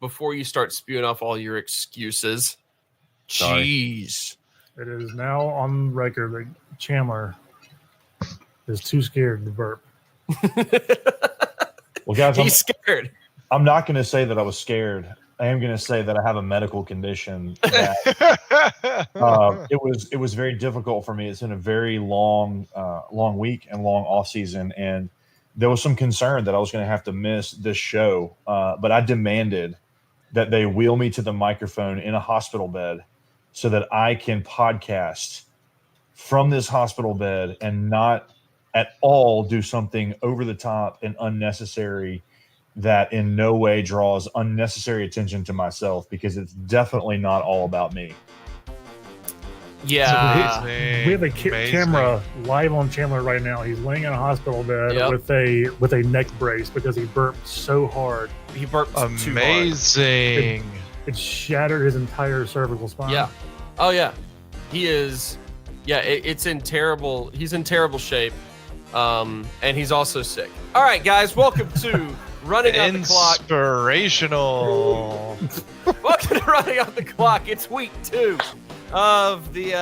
before you start spewing off all your excuses. Sorry. Jeez. It is now on record that Chandler is too scared to burp. Well, guys, He's scared. I'm not going to say that I was scared. I am going to say that I have a medical condition that it was very difficult for me. It's been a very long week and long off season, and there was some concern that I was going to have to miss this show. But I demanded that they wheel me to the microphone in a hospital bed so that I can podcast from this hospital bed and not at all do something over the top and unnecessary that in no way draws unnecessary attention to myself, because it's definitely not all about me. Yeah. So we have a camera live on Chandler right now. He's laying in a hospital bed with a neck brace because he burped so hard. He burped too hard. Amazing. It shattered his entire cervical spine. Yeah. Oh yeah. He is. Yeah. It's in terrible. He's in terrible shape. And he's also sick. All right, guys. Welcome to Running Out the Clock. Inspirational. Welcome to Running Out the Clock. It's week 2 of the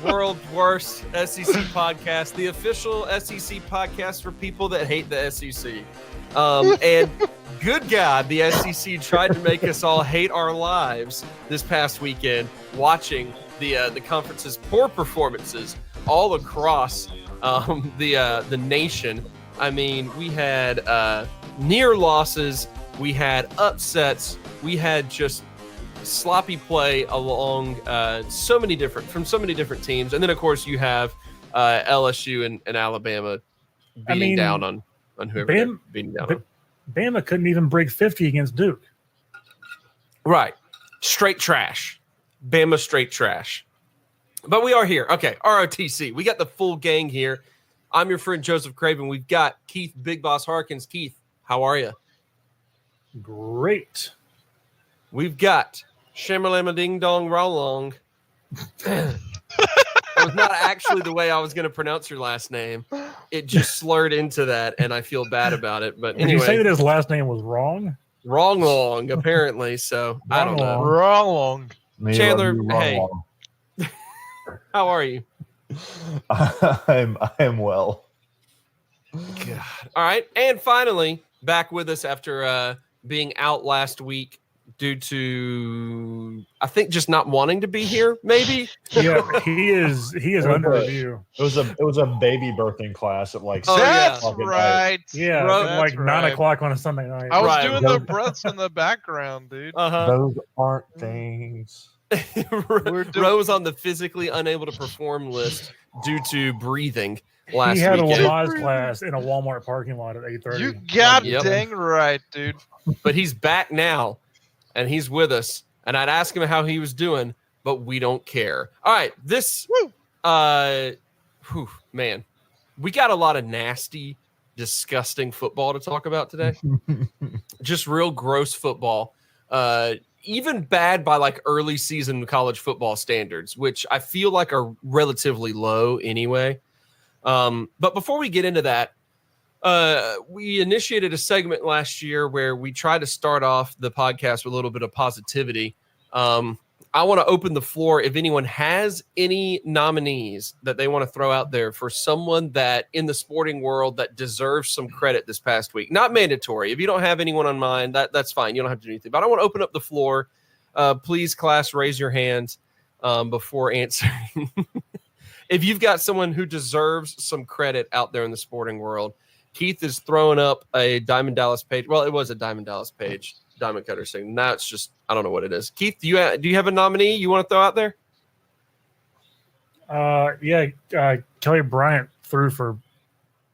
world's worst SEC podcast, the official SEC podcast for people that hate the SEC. And good God, the SEC tried to make us all hate our lives this past weekend, watching the conference's poor performances all across the nation. I mean, we had near losses, we had upsets, we had just sloppy play along from so many different teams, and then of course you have LSU and Alabama beating down on whoever they're beating down on. Bama couldn't even break 50 against Duke. Right, straight trash. Bama straight trash. But we are here. Okay, ROTC. We got the full gang here. I'm your friend Joseph Craven. We've got Keith Big Boss Harkins. Keith, how are you? Great. We've got Shamalama Ding Dong Rolong. That was not actually the way I was going to pronounce your last name. It just slurred into that, and I feel bad about it. But anyway, did you say that his last name was wrong? Wrong long, apparently. So I don't know. Wrong long. Chandler, hey, how are you? I am well. God. All right, and finally back with us after being out last week due to, I think, just not wanting to be here. Maybe. Yeah, he is under review. It was a baby birthing class at like. That's right. Yeah, that's like 9 o'clock on a Sunday night. I was doing the breaths in the background, dude. Those aren't things. Rose on the physically unable to perform list due to breathing last week. He had a Lamaze class in a Walmart parking lot at 8:30. You dang right, dude. But he's back now, and he's with us. And I'd ask him how he was doing, but we don't care. All right, man, we got a lot of nasty, disgusting football to talk about today. Just real gross football. Even bad by like early season college football standards, which I feel like are relatively low anyway. But before we get into that, we initiated a segment last year where we tried to start off the podcast with a little bit of positivity. I want to open the floor if anyone has any nominees that they want to throw out there for someone that in the sporting world that deserves some credit this past week. Not mandatory. If you don't have anyone on mind, that's fine. You don't have to do anything. But I want to open up the floor. Please, class, raise your hands before answering. If you've got someone who deserves some credit out there in the sporting world, Keith is throwing up a Diamond Dallas page. Well, it was a Diamond Dallas page. Diamond Cutter thing. Now it's just, I don't know what it is. Keith, do you have a nominee you want to throw out there? Kelly Bryant threw for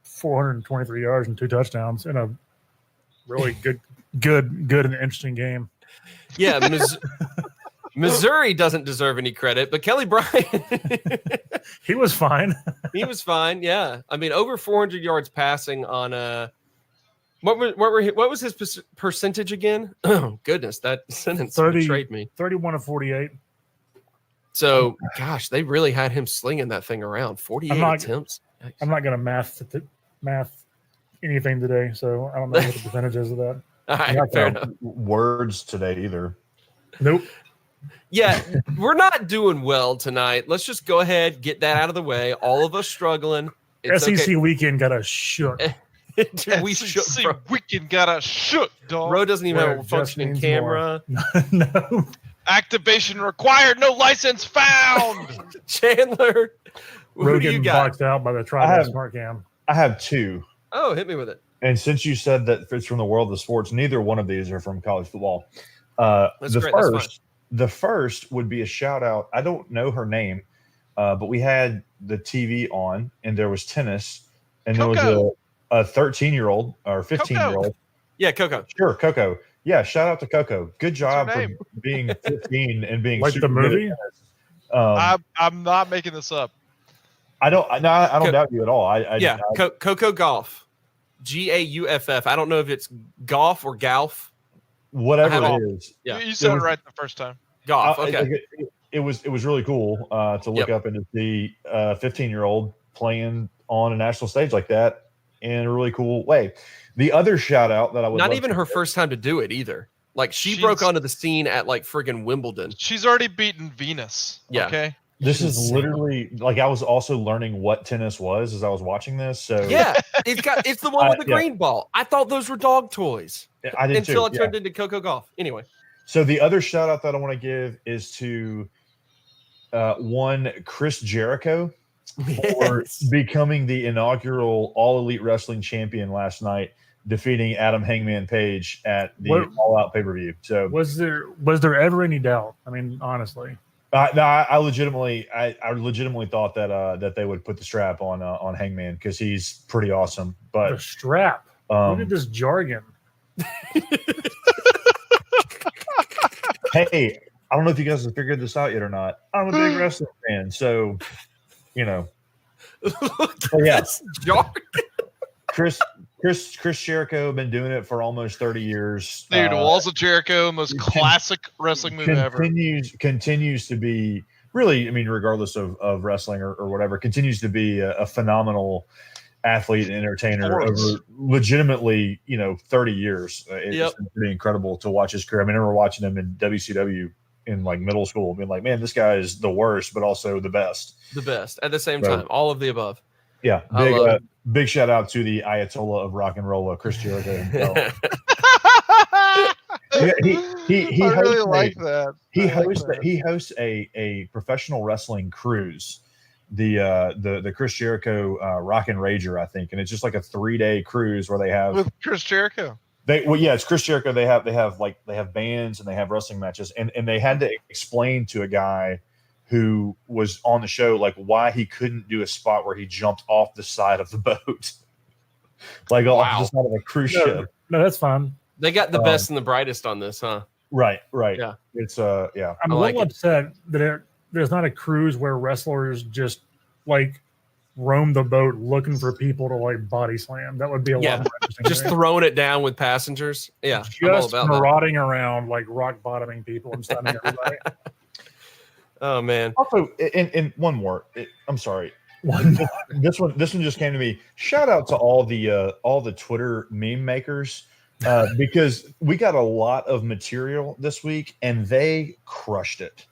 423 yards and 2 touchdowns in a really good and interesting game. Yeah, Missouri doesn't deserve any credit, but Kelly Bryant, he was fine. He was fine. Yeah, I mean, over 400 yards passing on What was his percentage again? Oh, goodness, that sentence betrayed me. 31 of 48. So, gosh, they really had him slinging that thing around. 48 attempts. I'm not going to math anything today, so I don't know what the percentage is of that. All right, Not fair gonna enough. words today either. Nope. Yeah, we're not doing well tonight. Let's just go ahead, get that out of the way. All of us struggling. It's SEC okay. weekend got us shook. Dude, we should. SEC Bro, weekend got us shook, dog. bro doesn't even Where have a it just functioning means camera. no. Activation required. No license found. Chandler, who Road do you getting got? boxed out by the I Tribe have- Smart Cam. I have two. Oh, hit me with it. And since you said that it's from the world of sports, neither one of these are from college football. That's great, that's fine. The first would be a shout out. I don't know her name, but we had the TV on, and there was tennis, and there Coco. was a 13-year-old or 15-year-old. Yeah, Coco. Sure, Coco. Yeah, shout out to Coco. Good job her for name? being 15 and being Like super the good at movie? tennis. I'm not making this up. I don't doubt you at all. Yeah, Coco Golf. Gauff. I don't know if it's golf or golf. I have whatever all- it is. Yeah. You said it was- right the first time. Golf. I- Okay. it was really cool to look Yep. up and to see a 15-year-old playing on a national stage like that in a really cool way. The other shout out that I would Not love even to her give- first time to do it either. Like she broke She's- onto the scene at like friggin' Wimbledon. She's already beaten Venus. Yeah. Okay. This is She's- literally like I was also learning what tennis was as I was watching this. So Yeah, it's the one with the yeah. green ball. I thought those were dog toys I did until too. it turned into Coco Golf. Anyway, So the other shout out that I want to give is to one Chris Jericho for Yes. becoming the inaugural All Elite Wrestling champion last night, defeating Adam Hangman Page at the What- All Out pay per view. So Was there ever any doubt? I mean, honestly. I legitimately thought that they would put the strap on Hangman because he's pretty awesome. The But strap. Look at this jargon. hey, I don't know if you guys have figured this out yet or not. I'm a big wrestling fan, so you know. Look Oh, at yeah. this jar. Chris Jericho been doing it for almost 30 years. Dude, Walls of Jericho, most classic wrestling move ever. Continues to be really, I mean, regardless of wrestling or whatever, continues to be a phenomenal athlete and entertainer Sports. over legitimately, 30 years. It's Yep. been pretty incredible to watch his career. I mean, I remember watching him in WCW in like middle school, being like, man, this guy is the worst, but also the best. The best at the same Right. time. All of the above. Yeah. I love it. Big shout out to the Ayatollah of rock and roll, Chris Jericho himself. Yeah, he I really hosts like that. He I like hosts that. he hosts a professional wrestling cruise, the Chris Jericho Rock and Rager, I think, and it's just like a 3-day cruise where they have with Chris Jericho. it's Chris Jericho. They have bands and they have wrestling matches, and they had to explain to a guy who was on the show like why he couldn't do a spot where he jumped off the side of the boat, like off Wow. the side of a cruise No, ship. no, that's fine. They got the best and the brightest on this, huh? Right. Yeah. It's yeah. I'm I a like little it. upset that there's not a cruise where wrestlers just like roam the boat looking for people to like body slam. That would be a Yeah. lot more interesting. Just to me. throwing it down with passengers. Yeah, I'm all just about that. marauding around like rock bottoming people and stunning everybody. Oh man. Also, and one more. I'm sorry. One This one just came to me. Shout out to all the Twitter meme makers because we got a lot of material this week and they crushed it.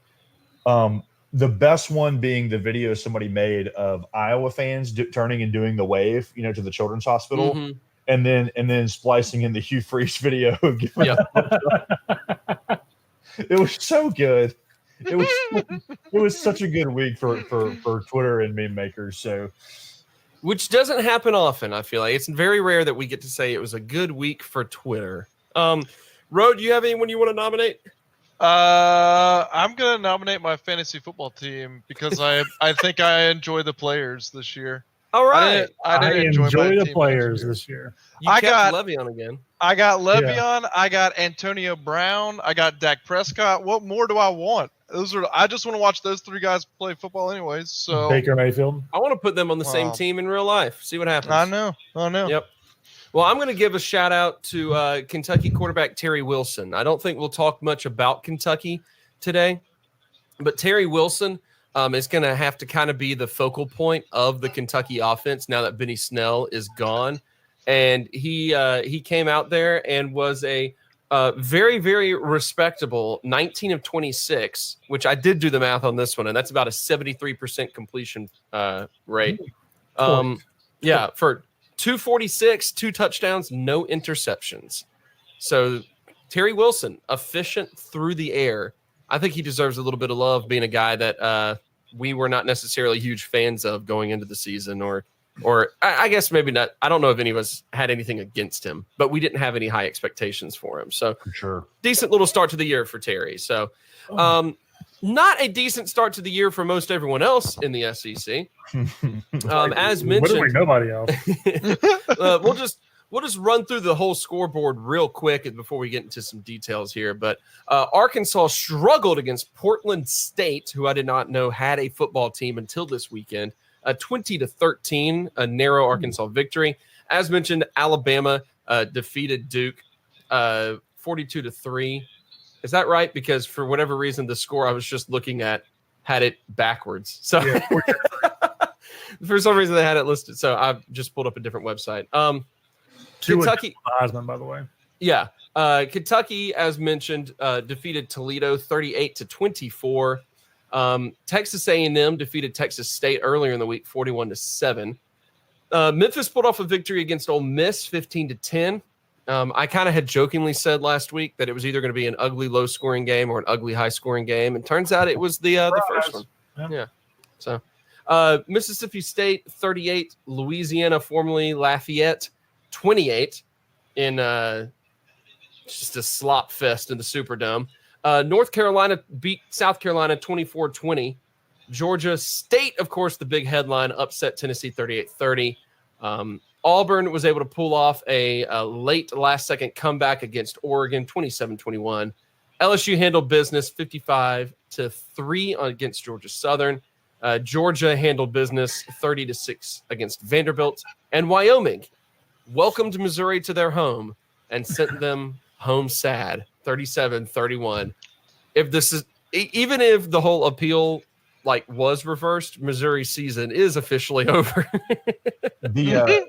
The best one being the video somebody made of Iowa fans turning and doing the wave, to the children's hospital, Mhm. and then splicing in the Hugh Freeze video. Of giving Yeah. It was so good. It was such a good week for Twitter and meme makers. So Which doesn't happen often. I feel like it's very rare that we get to say it was a good week for Twitter. Ro, do you have anyone you want to nominate? I'm gonna nominate my fantasy football team because I think I enjoy the players this year. All right, I didn't enjoy, my the team players last year. this year. you I kept got- Le'Veon again. I got Le'Veon, I got Antonio Brown, I got Dak Prescott. What more do I want? I just want to watch those three guys play football anyways. So Baker Mayfield. I want to put them on the same Wow. team in real life. See what happens. I know. Yep. Well, I'm going to give a shout out to Kentucky quarterback Terry Wilson. I don't think we'll talk much about Kentucky today, but Terry Wilson is going to have to kind of be the focal point of the Kentucky offense now that Benny Snell is gone. And he came out there and was a very, very respectable 19 of 26, which I did do the math on this one, and that's about a 73% completion rate. Yeah, for 246, 2 touchdowns, no interceptions. So Terry Wilson, efficient through the air. I think he deserves a little bit of love, being a guy that we were not necessarily huge fans of going into the season, or I guess maybe not. I don't know if any of us had anything against him, but we didn't have any high expectations for him. So For sure. decent little start to the year for Terry. So not a decent start to the year for most everyone else in the SEC. As mentioned, Literally nobody else. we'll just run through the whole scoreboard real quick before we get into some details here. But Arkansas struggled against Portland State, who I did not know had a football team until this weekend. 20-13, a narrow Arkansas victory. As mentioned, Alabama defeated Duke 42-3. Is that right? Because for whatever reason, the score I was just looking at had it backwards. So for some reason they had it listed. So I've just pulled up a different website. Kentucky, Heisman, by the way. yeah. Kentucky, as mentioned, defeated Toledo 38-24. Texas A&M defeated Texas State earlier in the week 41-7. Memphis pulled off a victory against Ole Miss 15-10. I kind of had jokingly said last week that it was either going to be an ugly low-scoring game or an ugly high-scoring game, and turns out it was the first one. Yeah. So Mississippi State 38, Louisiana, formerly Lafayette 28 in just a slop fest in the Superdome. North Carolina beat South Carolina 24-20. Georgia State, of course, the big headline, upset Tennessee 38-30. Auburn was able to pull off a late last-second comeback against Oregon 27-21. LSU handled business 55-3 against Georgia Southern. Georgia handled business 30-6 against Vanderbilt. And Wyoming welcomed Missouri to their home and sent them home sad 37-31. If this is, even if the whole appeal was reversed, Missouri's season is officially over. The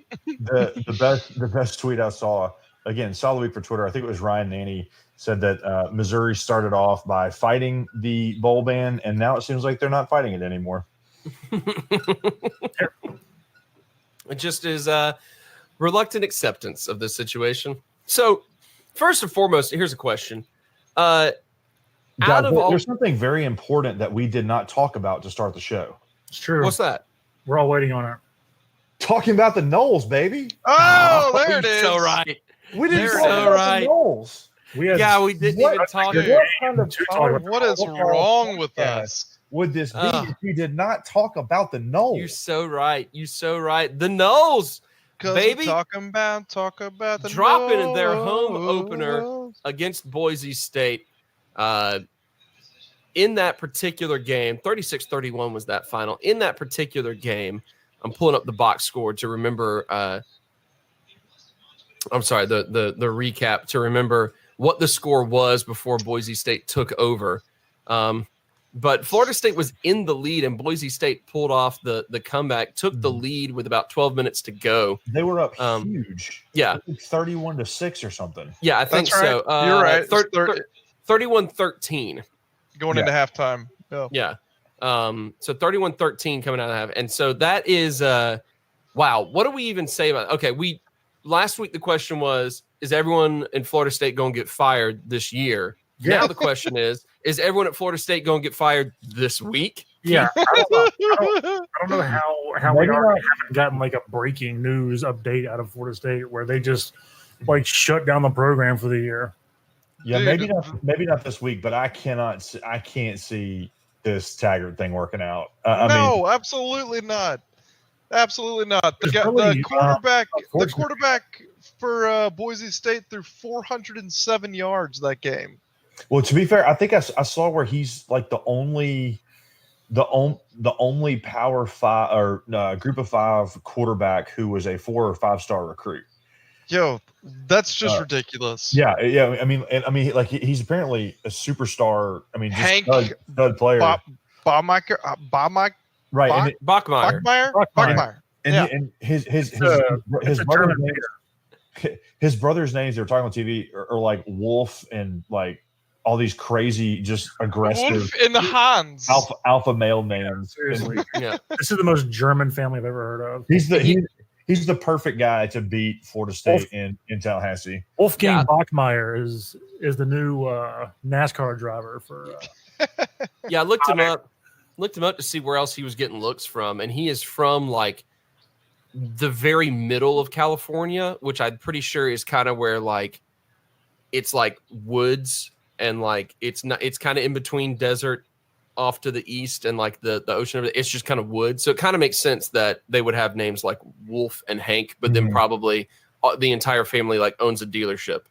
best tweet I saw, again, solid week for Twitter. I think it was Ryan Nanny said that Missouri started off by fighting the bowl ban, and now it seems like they're not fighting it anymore. It just is reluctant acceptance of this situation. So, first and foremost, here's a question. Guys, there's something very important that we did not talk about to start the show. It's true. What's that? We're all waiting on it. Talking about the Knowles, baby. Oh, there it You're is. so right. We didn't You're talk so about right. the Knowles. We had We didn't even talk. Dude, What kind of What is wrong with us? Would this be Ugh. if we did not talk about the Knowles? You're so right. You're so right. The Knowles, baby, Talking about the dropping in their home Knowles. opener against Boise State. In that particular game, 36-31 was that final. In that particular game, I'm pulling up the box score to remember. I'm sorry, the recap to remember what the score was before Boise State took over. But Florida State was in the lead, and Boise State pulled off the comeback, took the lead with about 12 minutes to go. They were up huge. Yeah. 31-6 or something. Yeah, I think That's right. so. You're right. 31-13. Going into halftime. Yeah. So 31-13 coming out of half. And so that is wow. What do we even say about it? Okay, last week the question was, is everyone in Florida State going to get fired this year? Yeah. Now the question is everyone at Florida State going to get fired this week? Yeah. I don't know how we Maybe already haven't gotten a breaking news update out of Florida State where they just shut down the program for the year. Yeah, Dude. maybe not this week, but I can't see this Taggart thing working out. Absolutely not. Absolutely not. The quarterback for Boise State threw 407 yards that game. Well, to be fair, I think I saw where he's the only Power Five or Group of Five quarterback who was a 4 or 5 star recruit. Yo, that's just ridiculous. Yeah. I mean, he's apparently a superstar. I mean, just Hank stud player. Bachmeyer. Right. And Bachmeyer. Bachmeyer. and his it's a brother German his brother's names they were talking on TV are like Wolf and like all these crazy, just aggressive Wolf and Hans. alpha male names. Seriously, Yeah. this is the most German family I've ever heard of. He's the perfect guy to beat Florida State in Tallahassee. Wolfgang Yeah. Bachmeier is the new NASCAR driver for. Yeah, I looked him up to see where else he was getting looks from, and he is from like the very middle of California, which I'm pretty sure is kind of where like it's like woods and like it's kind of in between desert off to the east and like the ocean. It's just kind of woods, so it kind of makes sense that they would have names like Wolf and Hank, but then probably the entire family like owns a dealership,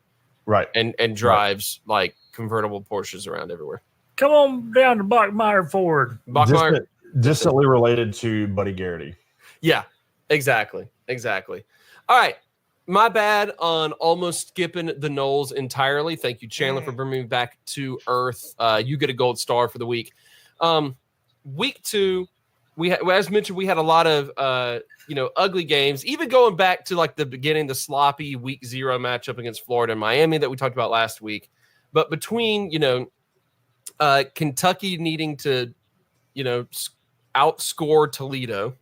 Right. and drives like convertible Porsches around everywhere. Come on down to Bachmeier Ford. Bachmeier. Distantly related to Buddy Garrity. Yeah, exactly. All right. My bad on almost skipping the Knowles entirely. Thank you, Chandler, for bringing me back to earth. You get a gold star for the week. Week 2, as mentioned, we had a lot of ugly games, even going back to like the beginning, the sloppy week 0 matchup against Florida and Miami that we talked about last week. But between, Kentucky needing to, outscore Toledo,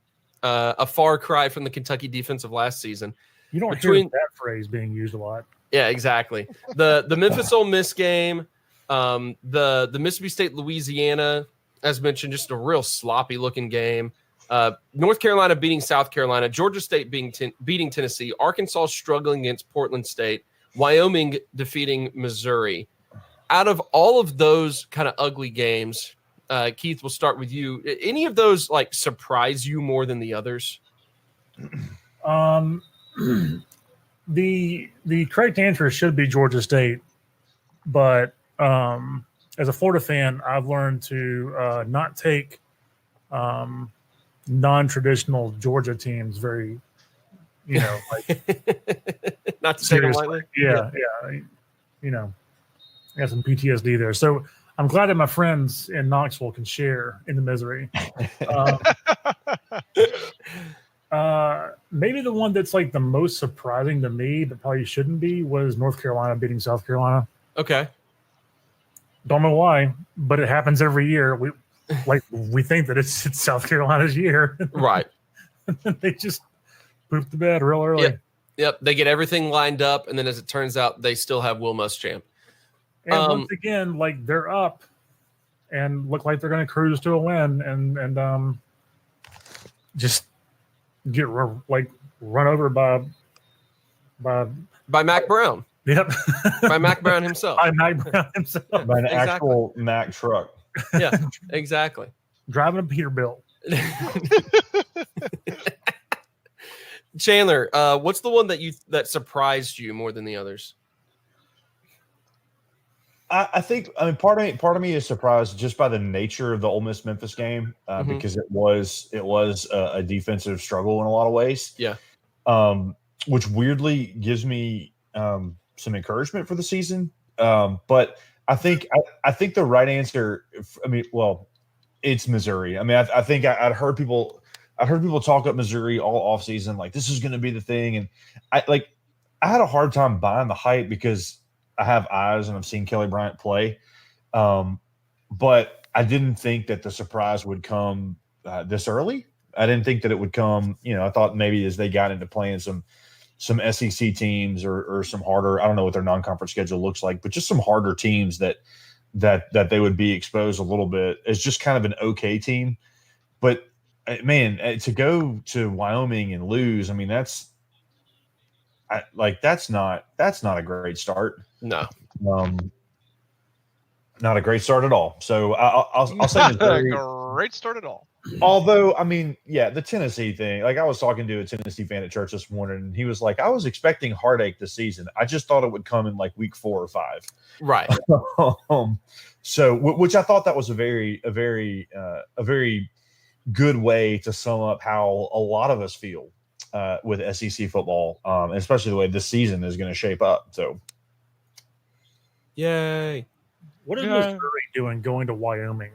a far cry from the Kentucky defense of last season. You don't hear that phrase being used a lot. Yeah, exactly. The Memphis Ole Miss game, the Mississippi State Louisiana, as mentioned, just a real sloppy looking game. North Carolina beating South Carolina, Georgia State beating Tennessee, Arkansas struggling against Portland State, Wyoming defeating Missouri. Out of all of those kind of ugly games, Keith, we'll start with you. Any of those like surprise you more than the others? The correct answer should be Georgia State, but as a Florida fan, I've learned to not take non-traditional Georgia teams very, like not to take them seriously. lightly. Yeah. I got some PTSD there. So I'm glad that my friends in Knoxville can share in the misery. Maybe the one that's like the most surprising to me, but probably shouldn't be, was North Carolina beating South Carolina. Okay. Don't know why, but it happens every year. We think that it's South Carolina's year. Right. They just poop the bed real early. Yep. They get everything lined up, and then as it turns out, they still have Will Muschamp. And once again, like they're up and look like they're going to cruise to a win, and just get run over by Mac Brown. Yep. By Mac Brown himself. By Mac Brown himself. By an actual Mack truck. Yeah, exactly. Driving a Peterbilt. Chandler, what's the one that surprised you more than the others? I think part of me is surprised just by the nature of the Ole Miss Memphis game because it was a defensive struggle in a lot of ways. Yeah. Which weirdly gives me some encouragement for the season. But I think the right answer. It's Missouri. I think I'd heard people talk up Missouri all offseason, like this is going to be the thing, and I had a hard time buying the hype because I have eyes and I've seen Kelly Bryant play, but I didn't think that the surprise would come this early. I didn't think that it would come. I thought maybe as they got into playing some SEC teams or some harder. I don't know what their non-conference schedule looks like, but just some harder teams that they would be exposed a little bit as just kind of an okay team. But man, to go to Wyoming and lose, that's not a great start. No, not a great start at all. So I'll say Missouri. Great start at all. Although, the Tennessee thing, I was talking to a Tennessee fan at church this morning, and he was like, I was expecting heartache this season. I just thought it would come in week 4 or 5. right. So, which I thought that was a very good way to sum up how a lot of us feel with SEC football, especially the way this season is going to shape up. So, yay! What is Missouri doing going to Wyoming?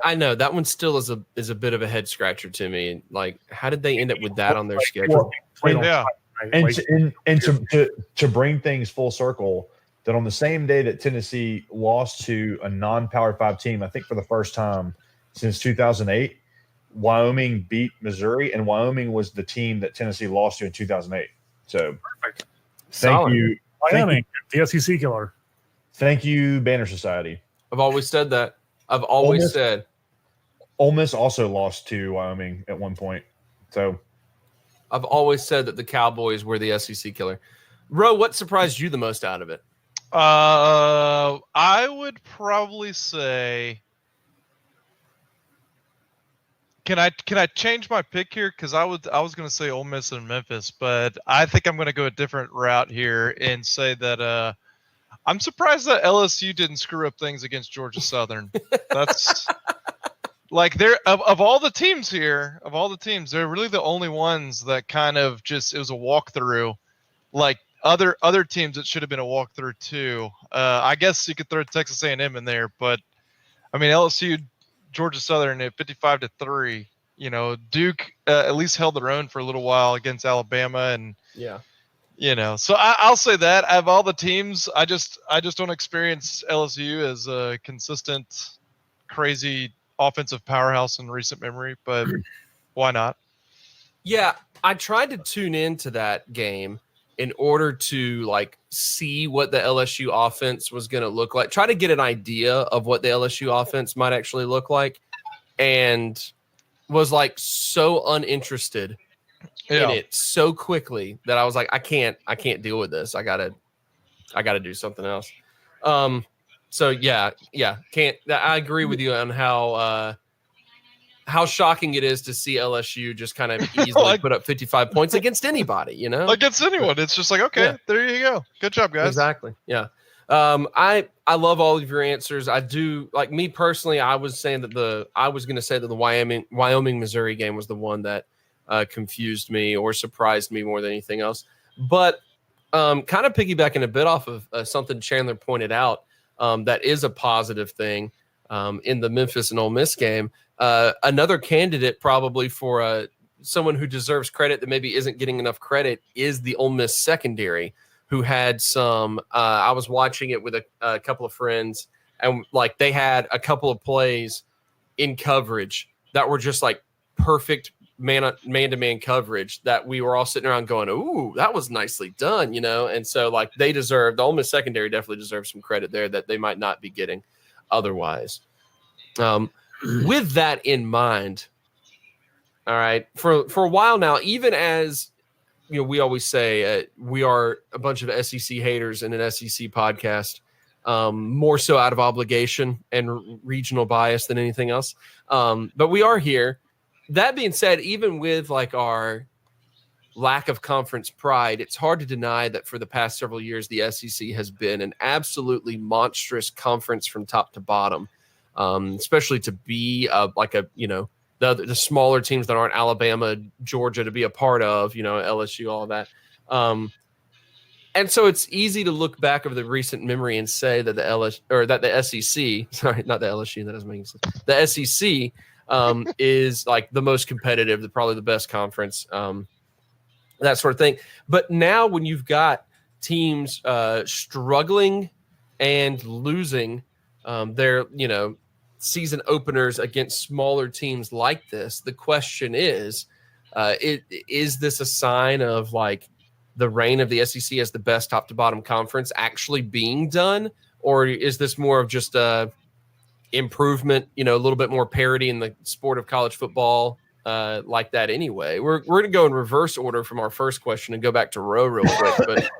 I know that one still is a bit of a head scratcher to me. Like, how did they end up with that on their schedule? To bring things full circle, that on the same day that Tennessee lost to a non-Power 5 team, I think for the first time since 2008, Wyoming beat Missouri, and Wyoming was the team that Tennessee lost to in 2008. So, Perfect. thank you, Wyoming, the SEC killer. thank you, Banner Society. I've always said that. I've always said. Ole Miss also lost to Wyoming at one point. So, I've always said that the Cowboys were the SEC killer. Ro, what surprised you the most out of it? I would probably say. Can I change my pick here? Because I was going to say Ole Miss and Memphis, but I think I'm going to go a different route here and say that I'm surprised that LSU didn't screw up things against Georgia Southern. That's like they're of all the teams here, they're really the only ones that kind of just it was a walkthrough. Like other teams, it should have been a walkthrough too. I guess you could throw Texas A&M in there, but I mean LSU. Georgia Southern at 55-3. You know, Duke at least held their own for a little while against Alabama, and so I'll say that out of all the teams, I just don't experience LSU as a consistent, crazy offensive powerhouse in recent memory. But why not? Yeah, I tried to tune into that game in order to like see what the LSU offense was going to look like, try to get an idea of what the LSU offense might actually look like, and was like so uninterested in it so quickly that I was like, I can't deal with this. I gotta do something else. So yeah, can't. I agree with you on how shocking it is to see LSU just kind of easily put up 55 points against anybody, you know? Against anyone. It's just like, okay, there you go. Good job, guys. Exactly. Yeah. I love all of your answers. I do, like me personally, I was going to say that the Wyoming Missouri game was the one that confused me or surprised me more than anything else. But kind of piggybacking a bit off of something Chandler pointed out, that is a positive thing in the Memphis and Ole Miss game. Another candidate probably for someone who deserves credit that maybe isn't getting enough credit is the Ole Miss secondary, who had some I was watching it with a couple of friends, and like they had a couple of plays in coverage that were just like perfect man-to-man coverage that we were all sitting around going, ooh, that was nicely done, you know? And so like the Ole Miss secondary definitely deserves some credit there that they might not be getting otherwise. With that in mind, all right, for a while now, even as you know, we always say we are a bunch of SEC haters in an SEC podcast, more so out of obligation and regional bias than anything else. But we are here. That being said, even with like our lack of conference pride, it's hard to deny that for the past several years, the SEC has been an absolutely monstrous conference from top to bottom. Especially to be the smaller teams that aren't Alabama, Georgia to be a part of, you know, LSU, all of that. And so it's easy to look back over the recent memory and say that the SEC, sorry, not the LSU, that doesn't make sense. The SEC is like the most competitive, probably the best conference, that sort of thing. But now when you've got teams struggling and losing their, you know, season openers against smaller teams like this, the question is this a sign of like the reign of the SEC as the best top to bottom conference actually being done, or is this more of just a improvement, you know, a little bit more parity in the sport of college football like that anyway? We're going to go in reverse order from our first question and go back to Ro real quick. But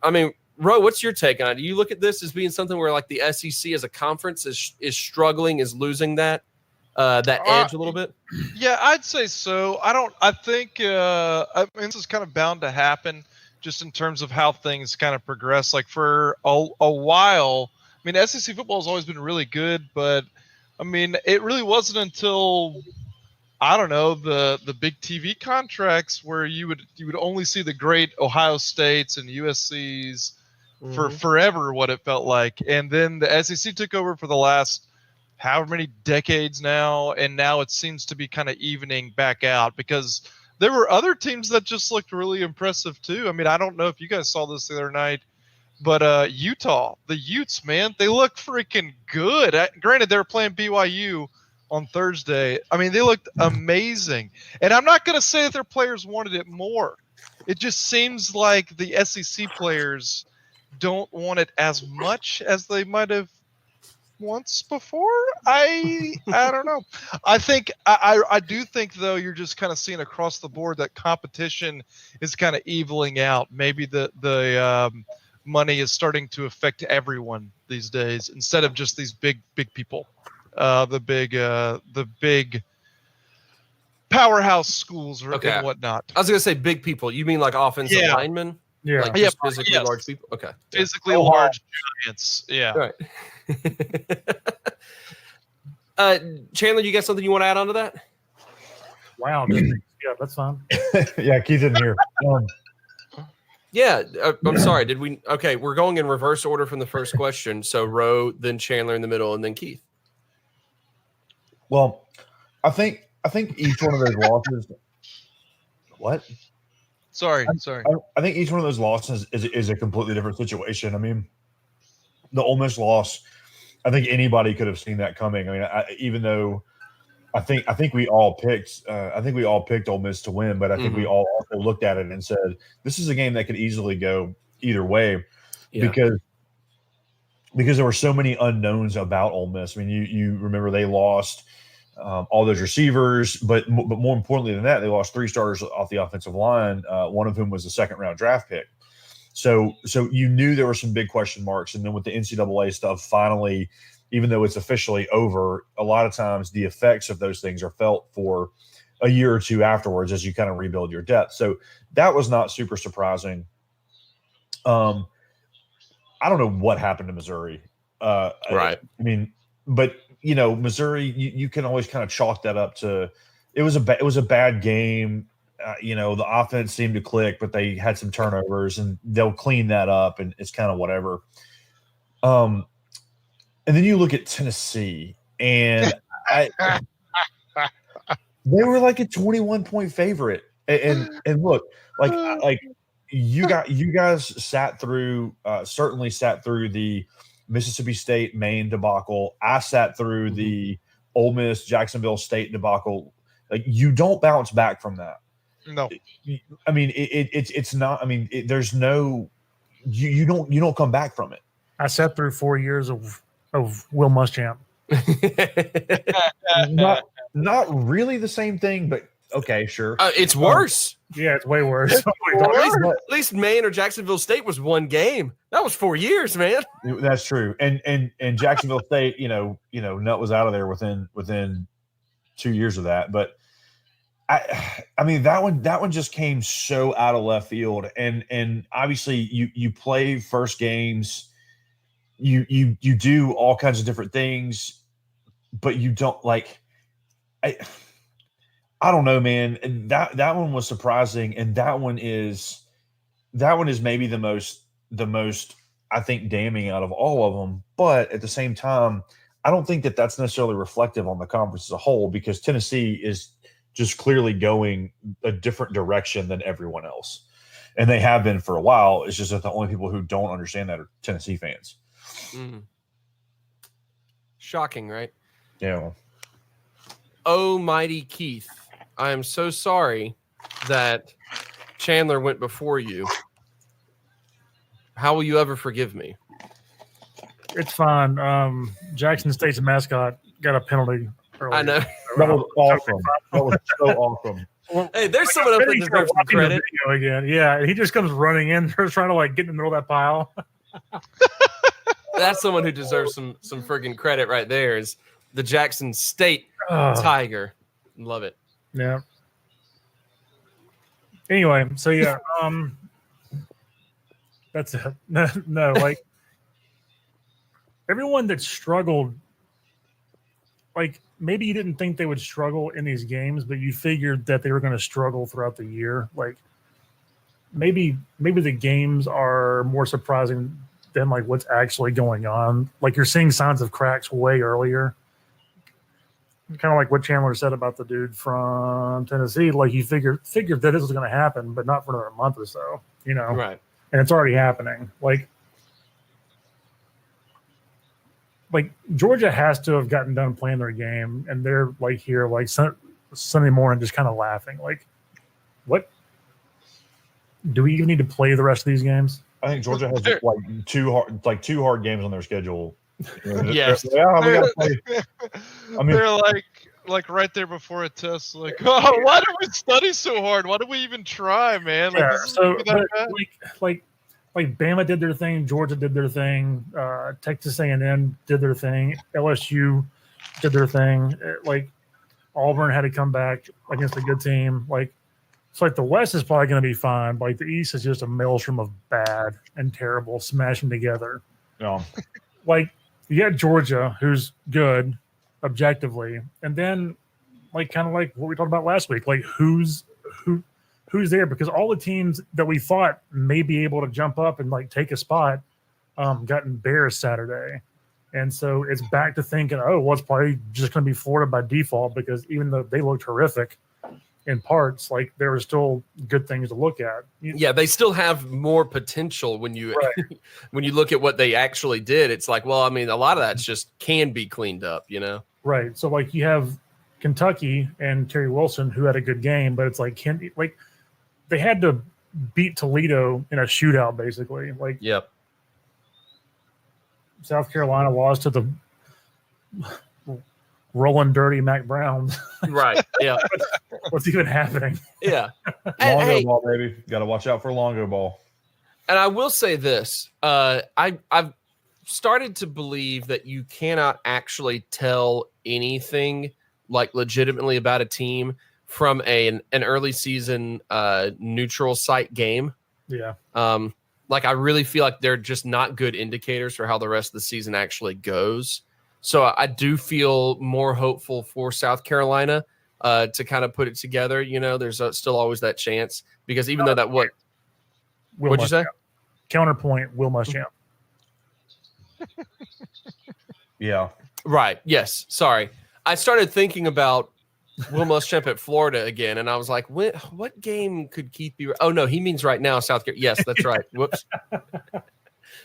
I mean, Ro, what's your take on it? Do you look at this as being something where like the SEC as a conference is struggling, is losing that edge a little bit? Yeah, I'd say so. I think this is kind of bound to happen just in terms of how things kind of progress. Like for a while, I mean, SEC football has always been really good, but I mean, it really wasn't until I don't know the big TV contracts where you would only see the great Ohio States and USC's for forever, what it felt like, and then the SEC took over for the last however many decades now, and now it seems to be kind of evening back out because there were other teams that just looked really impressive too. I mean, I don't know if you guys saw this the other night, but Utah, the Utes, man, they look freaking good. Granted, they were playing BYU on Thursday. I mean, they looked amazing. And I'm not going to say that their players wanted it more. It just seems like the SEC players don't want it as much as they might have once before. I don't know. I think I do think though you're just kind of seeing across the board that competition is kind of evening out. Maybe the money is starting to affect everyone these days instead of just these big people, the big powerhouse schools and whatnot. I was gonna say big people. You mean like offensive linemen? Yeah. Like just physically large people? Okay. Physically large giants. Yeah. Right. Chandler, you got something you want to add on to that? Wow. Yeah, that's fine. Yeah, Keith in here. Yeah, I'm sorry. Did we? Okay, we're going in reverse order from the first question. So Roe, then Chandler in the middle, and then Keith. Well, I think each one of those losses. What? Sorry. I think each one of those losses is a completely different situation. I mean, the Ole Miss loss, I think anybody could have seen that coming. I mean, even though I think we all picked Ole Miss to win, but I think we all also looked at it and said this is a game that could easily go either way because there were so many unknowns about Ole Miss. I mean, you remember they lost all those receivers, but more importantly than that, they lost 3 starters off the offensive line, one of whom was a second-round draft pick. So you knew there were some big question marks, and then with the NCAA stuff, finally, even though it's officially over, a lot of times the effects of those things are felt for a year or two afterwards as you kind of rebuild your depth. So that was not super surprising. I don't know what happened to Missouri. Right. I mean, but Missouri, you can always kind of chalk that up to it was a bad game. The offense seemed to click, but they had some turnovers, and they'll clean that up, and it's kind of whatever. And then you look at Tennessee, and they were like a 21-point favorite. And look, like you guys certainly sat through the Mississippi State Maine debacle. I sat through the Ole Miss Jacksonville State debacle. Like, you don't bounce back from that. No, I mean it's not. I mean, there's no you don't come back from it. I sat through 4 years of Will Muschamp. Not really the same thing, but okay, sure. It's worse. Yeah, it's way worse. At least Maine or Jacksonville State was one game. That was 4 years, man. That's true. And Jacksonville State, Nut was out of there within 2 years of that. But I mean that one just came so out of left field. And obviously you play first games, you do all kinds of different things, but you don't I don't know, man. And that one was surprising, and that one is maybe the most I think damning out of all of them. But at the same time, I don't think that that's necessarily reflective on the conference as a whole, because Tennessee is just clearly going a different direction than everyone else, and they have been for a while. It's just that the only people who don't understand that are Tennessee fans. Mm. Shocking, right? Yeah. Oh, mighty Keith. I am so sorry that Chandler went before you. How will you ever forgive me? It's fine. Jackson State's mascot got a penalty earlier. I know. That was awesome. That was so awesome. Well, Hey, there's someone else that deserves some credit. Again. Yeah, he just comes running in, trying to get in the middle of that pile. That's someone who deserves some friggin' credit right there. Is the Jackson State Tiger. Love it. Yeah. Anyway, so yeah, that's it. No, everyone that struggled, maybe you didn't think they would struggle in these games, but you figured that they were going to struggle throughout the year. Maybe the games are more surprising than what's actually going on. You're seeing signs of cracks way earlier. kind of like what Chandler said about the dude from Tennessee. Like he figured that this was going to happen, but not for another month or so, Right. And it's already happening. Like Georgia has to have gotten done playing their game, and they're like here, like Sunday morning, just kind of laughing. Like, what do we even need to play the rest of these games? I think Georgia has two hard games on their schedule. Yes. Yeah, we gotta play. I mean, they're like right there before a test. Like, oh, why do we study so hard? Why do we even try, man? Like, Yeah, this isn't so even that bad. like Bama did their thing, Georgia did their thing, Texas A&M did their thing, LSU did their thing. Like Auburn had to come back against a good team. Like it's like the West is probably going to be fine. But like the East is just a maelstrom of bad and terrible smashing together. no. Like you got Georgia, who's good objectively, and then like kind of like what we talked about last week, like who's there, because all the teams that we thought may be able to jump up and like take a spot got embarrassed Saturday. And so it's back to thinking, oh, well, it's probably just going to be Florida by default, because even though they looked horrific in parts, like there were still good things to look at. Yeah, they still have more potential when you Right. when you look at what they actually did. It's like, well, I mean, a lot of that's just can be cleaned up, Right. So like you have Kentucky and Terry Wilson, who had a good game, but it's like they had to beat Toledo in a shootout, basically. Like Yep. South Carolina lost to the rolling dirty Mac Browns. Right. Yeah. What's even happening? Yeah. And, Longo hey, ball, baby. Got to watch out for longo ball. and I will say this: I've started to believe that you cannot actually tell anything like legitimately about a team from an early season neutral site game. Yeah. Like I really feel like they're just not good indicators for how the rest of the season actually goes. So I do feel more hopeful for South Carolina to kind of put it together. There's still always that chance, because even though Will what'd you say? Muschamp. Counterpoint, Will Muschamp. Yeah. Right. Yes. Sorry. I started thinking about Will Muschamp at Florida again, and I was like, what game could Keith be? Oh, no, he means right now, South Carolina. Yes, that's right. Whoops.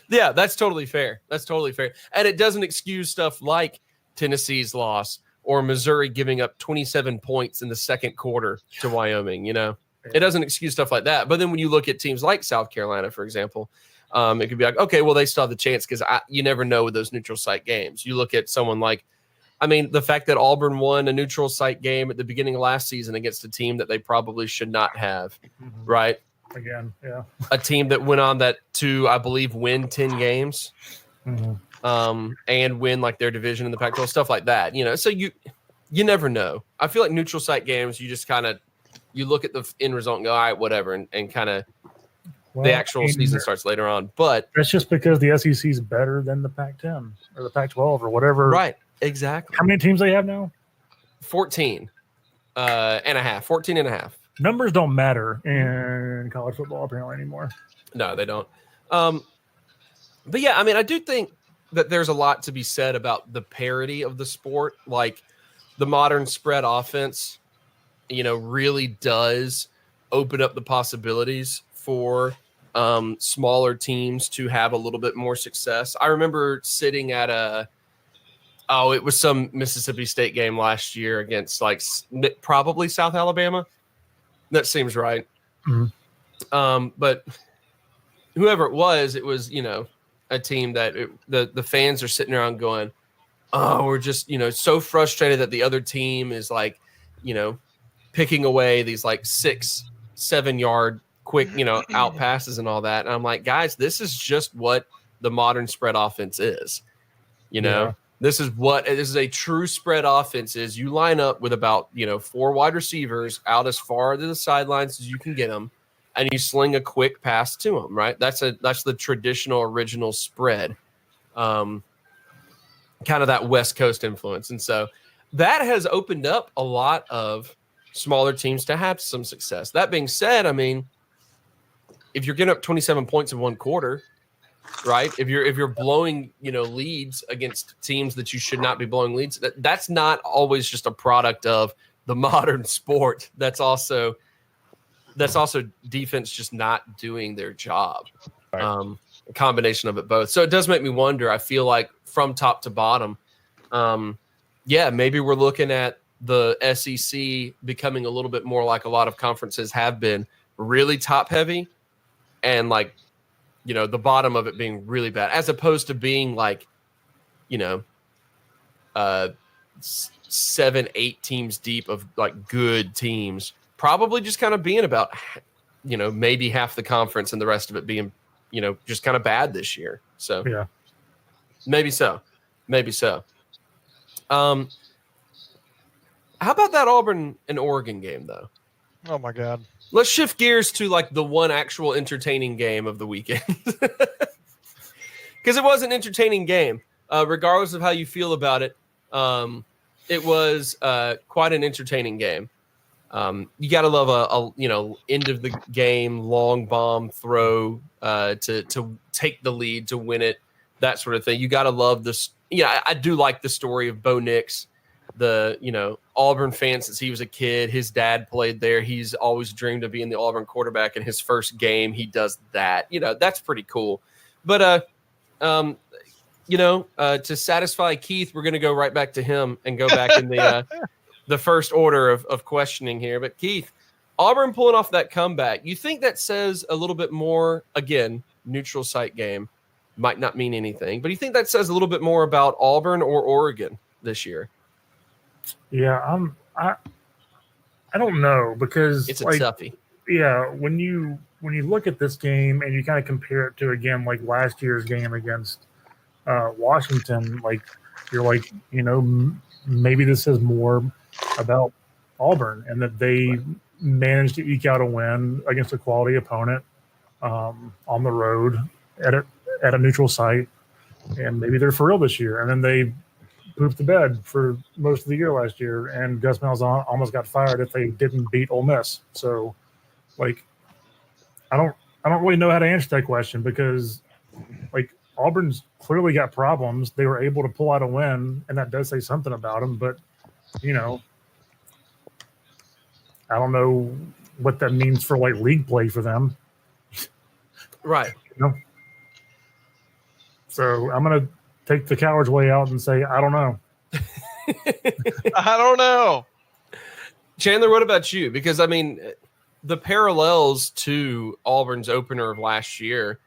Yeah, that's totally fair. That's totally fair. And it doesn't excuse stuff like Tennessee's loss or Missouri giving up 27 points in the second quarter to Wyoming. It doesn't excuse stuff like that. But then when you look at teams like South Carolina, for example, it could be like, okay, well, they still have the chance, because you never know with those neutral site games. You look at someone like, the fact that Auburn won a neutral site game at the beginning of last season against a team that they probably should not have, right? Again, yeah. A team that went on that to, I believe, win 10 games and win like their division in the Pac-12, stuff like that. So you never know. I feel like neutral site games, you just kind of, you look at the end result and go, all right, whatever, and kind of the actual season starts later on. But that's just because the SEC is better than the Pac-10 or the Pac-12 or whatever. Right. Exactly. How many teams they have now? 14 and a half. 14 and a half. Numbers don't matter in college football apparently anymore. No, they don't. But yeah, I do think that there's a lot to be said about the parity of the sport. Like the modern spread offense, really does open up the possibilities for smaller teams to have a little bit more success. I remember sitting at it was some Mississippi State game last year against probably South Alabama. That seems right. Mm-hmm. But whoever it was a team that the fans are sitting around going, oh, we're just, so frustrated that the other team is picking away these 6-7 yard quick, out passes and all that. And I'm like, guys, this is just what the modern spread offense is, Yeah. This is a true spread offense. Is you line up with about 4 wide receivers out as far to the sidelines as you can get them, and you sling a quick pass to them. Right, that's the traditional original spread, kind of that West Coast influence, and so that has opened up a lot of smaller teams to have some success. That being said, if you're getting up 27 points in one quarter, right? If you're blowing, leads against teams that you should not be blowing leads, that's not always just a product of the modern sport. That's also defense just not doing their job. Right. A combination of it both. So it does make me wonder. I feel like from top to bottom, maybe we're looking at the SEC becoming a little bit more like a lot of conferences have been, really top heavy, and like, the bottom of it being really bad, as opposed to being like, 7-8 teams deep of like good teams, probably just kind of being about, maybe half the conference and the rest of it being, just kind of bad this year. So Yeah. maybe so. How about that Auburn and Oregon game though? Oh my God. Let's shift gears to like the one actual entertaining game of the weekend. Because it was an entertaining game, regardless of how you feel about it. It was quite an entertaining game. You got to love a end of the game long bomb throw to take the lead, to win it, that sort of thing. You got to love this. Yeah, I do like the story of Bo Nix, the Auburn fan since he was a kid. His dad played there. He's always dreamed of being the Auburn quarterback. In his first game, he does that. That's pretty cool. But to satisfy Keith, we're going to go right back to him and go back in the first order of questioning here. But Keith, Auburn pulling off that comeback, you think that says a little bit more? Again, neutral site game might not mean anything, but you think that says a little bit more about Auburn or Oregon this year? Yeah, I don't know, because It's a toughie. Yeah, when you look at this game and you kind of compare it to, again, like last year's game against Washington, like you're like, maybe this says more about Auburn, and that they managed to eke out a win against a quality opponent on the road at a neutral site, and maybe they're for real this year. And then they pooped the bed for most of the year last year, and Gus Malzahn almost got fired if they didn't beat Ole Miss. So, like, I don't really know how to answer that question, because like Auburn's clearly got problems. They were able to pull out a win, and that does say something about them. But I don't know what that means for like league play for them. Right. So I'm gonna take the coward's way out and say I don't know. I don't know. Chandler, what about you? Because I mean, the parallels to Auburn's opener of last year,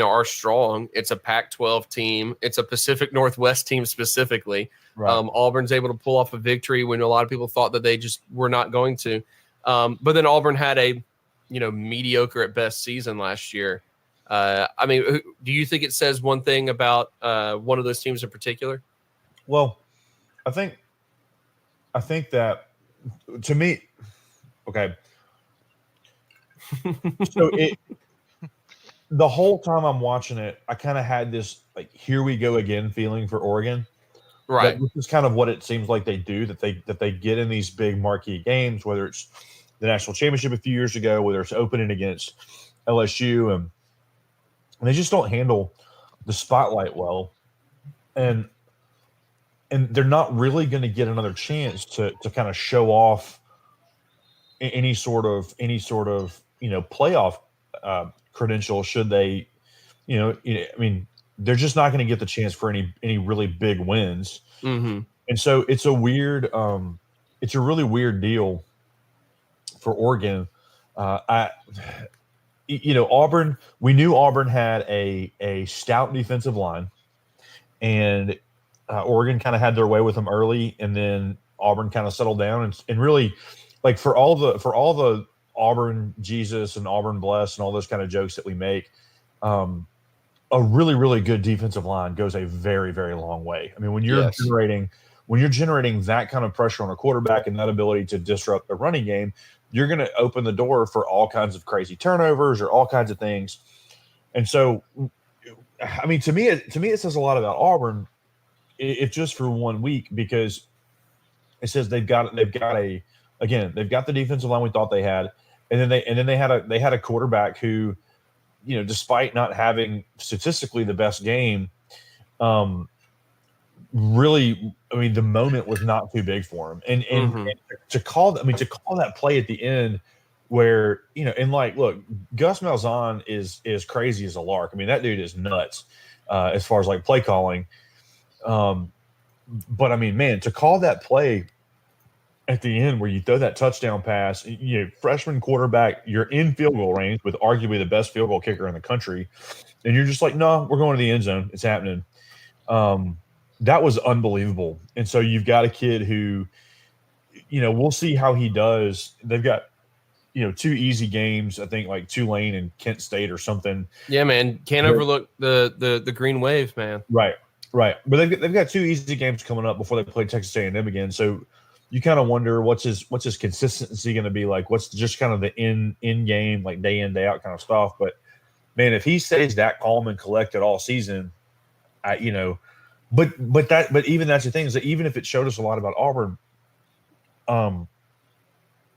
are strong. It's a Pac-12 team. It's a Pacific Northwest team specifically. Right. Auburn's able to pull off a victory when a lot of people thought that they just were not going to. But then Auburn had a, mediocre at best season last year. I mean, do you think it says one thing about one of those teams in particular? Well, I think that, to me, okay. So the whole time I'm watching it, I kind of had this like, here we go again feeling for Oregon. Right. This is kind of what it seems like they do, that they get in these big marquee games, whether it's the national championship a few years ago, whether it's opening against LSU, and they just don't handle the spotlight well. And they're not really going to get another chance to kind of show off any sort of playoff credential, should they, I mean, they're just not going to get the chance for any really big wins. Mm-hmm. And so it's a really weird deal for Oregon. Auburn, we knew Auburn had a stout defensive line, and Oregon kind of had their way with them early, and then Auburn kind of settled down and really, like, for all the Auburn Jesus and Auburn bless and all those kind of jokes that we make, a really, really good defensive line goes a very, very long way. I mean, when you're generating that kind of pressure on a quarterback and that ability to disrupt the running game, you're going to open the door for all kinds of crazy turnovers or all kinds of things. And so, I mean, to me, it says a lot about Auburn, if just for 1 week, because it says they've got the defensive line we thought they had, and then they had a quarterback who despite not having statistically the best game, really, I mean, the moment was not too big for him. And to call that play at the end where, and like, look, Gus Malzahn is crazy as a lark. I mean, that dude is nuts as far as like play calling. But I mean, man, to call that play at the end where you throw that touchdown pass, freshman quarterback, you're in field goal range with arguably the best field goal kicker in the country, and you're just like, no, we're going to the end zone. It's happening. That was unbelievable. And so you've got a kid who, we'll see how he does. They've got, 2 easy games, I think, like Tulane and Kent State or something. Yeah, man. Can't overlook the Green Wave, man. Right. But they've got 2 easy games coming up before they play Texas A&M again. So you kind of wonder what's his consistency going to be like. What's just kind of the in game, like day in, day out kind of stuff. But man, if he stays that calm and collected all season, but even that's the thing, is that even if it showed us a lot about Auburn,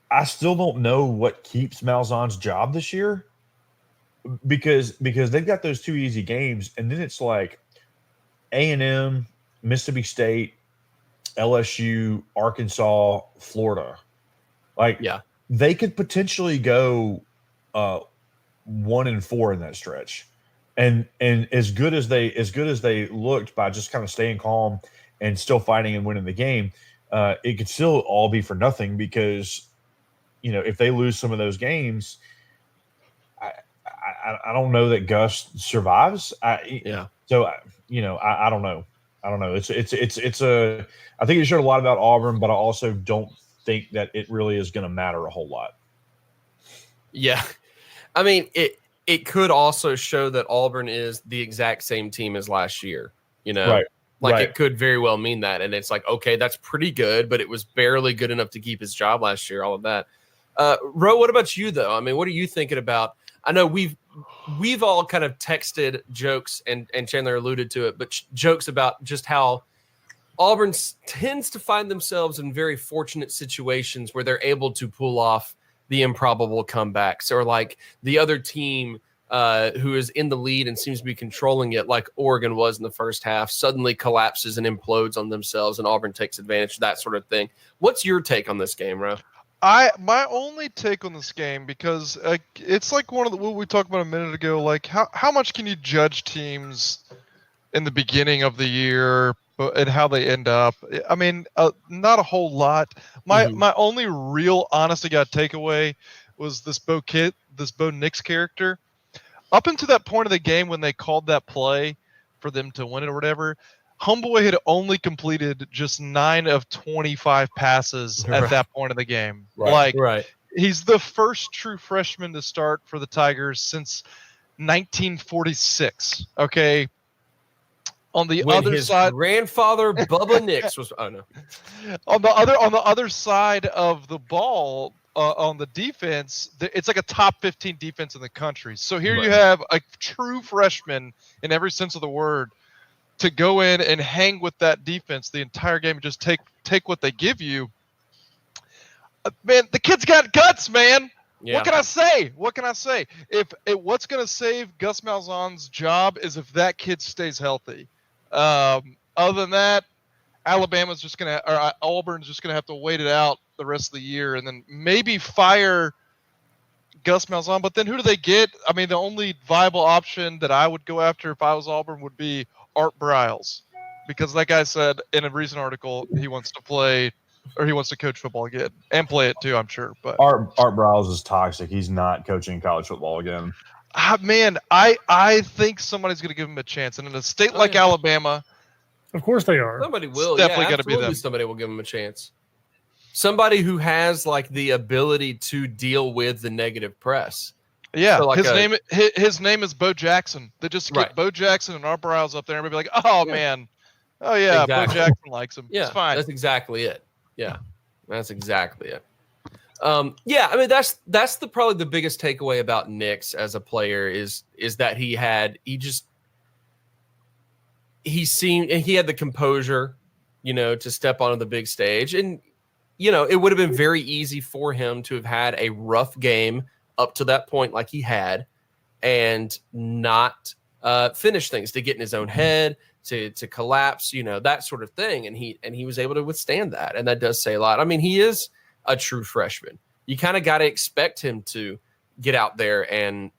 I still don't know what keeps Malzahn's job this year, because they've got those 2 easy games, and then it's like A&M, Mississippi State, LSU, Arkansas, Florida. Like, yeah, they could potentially go 1-4 in that stretch. And as good as they looked by just kind of staying calm and still fighting and winning the game, it could still all be for nothing, because if they lose some of those games, I don't know that Gus survives. So I don't know. I don't know. I think it showed a lot about Auburn, but I also don't think that it really is going to matter a whole lot. Yeah, I mean it could also show that Auburn is the exact same team as last year. Right. It could very well mean that, and it's like, okay, that's pretty good, but it was barely good enough to keep his job last year. All of that. Ro, what about you though? I mean, what are you thinking about? I know we've all kind of texted jokes, and Chandler alluded to it, but jokes about just how Auburn tends to find themselves in very fortunate situations where they're able to pull off the improbable comebacks, or like the other team who is in the lead and seems to be controlling it, like Oregon was in the first half, suddenly collapses and implodes on themselves, and Auburn takes advantage of that sort of thing. What's your take on this game, Ro? My only take on this game, because it's like one of the what we talked about a minute ago, like how much can you judge teams in the beginning of the year and how they end up? I mean, not a whole lot. My only real honest to God takeaway was this Bo Nix character. Up until that point of the game when they called that play for them to win it or whatever, Homeboy had only completed just 9 of 25 passes at that point of the game. Right. He's the first true freshman to start for the Tigers since 1946. Okay. On the when other his side, grandfather Bubba Nix was. Oh no. On the other side of the ball, on the defense, it's like a top 15 defense in the country. So here you have a true freshman in every sense of the word to go in and hang with that defense the entire game and just take what they give you. Man, the kid's got guts, man. Yeah. What can I say? If what's going to save Gus Malzahn's job is if that kid stays healthy. Other than that, Auburn's just going to have to wait it out the rest of the year and then maybe fire Gus Malzahn. But then who do they get? I mean, the only viable option that I would go after if I was Auburn would be Art Briles, because like I said in a recent article, he wants to play, or he wants to coach football again and play it too, I'm sure. But Art Briles is toxic. He's not coaching college football again. Man, I think somebody's going to give him a chance, and in a state like Alabama, of course they are. Somebody will. Definitely going to be them. Somebody will give him a chance. Somebody who has like the ability to deal with the negative press. Yeah, so like his name is Bo Jackson. They just get Bo Jackson and Art Briles up there and be like, man, oh yeah, exactly. Bo Jackson likes him. Yeah, it's fine. That's exactly it. Yeah, that's exactly it. Yeah, I mean that's probably the biggest takeaway about Nix as a player is that he had the composure, to step onto the big stage, and it would have been very easy for him to have had a rough game up to that point like he had, and not finish things, to get in his own head, to collapse, that sort of thing. And he was able to withstand that. And that does say a lot. I mean, he is a true freshman. You kind of got to expect him to get out there and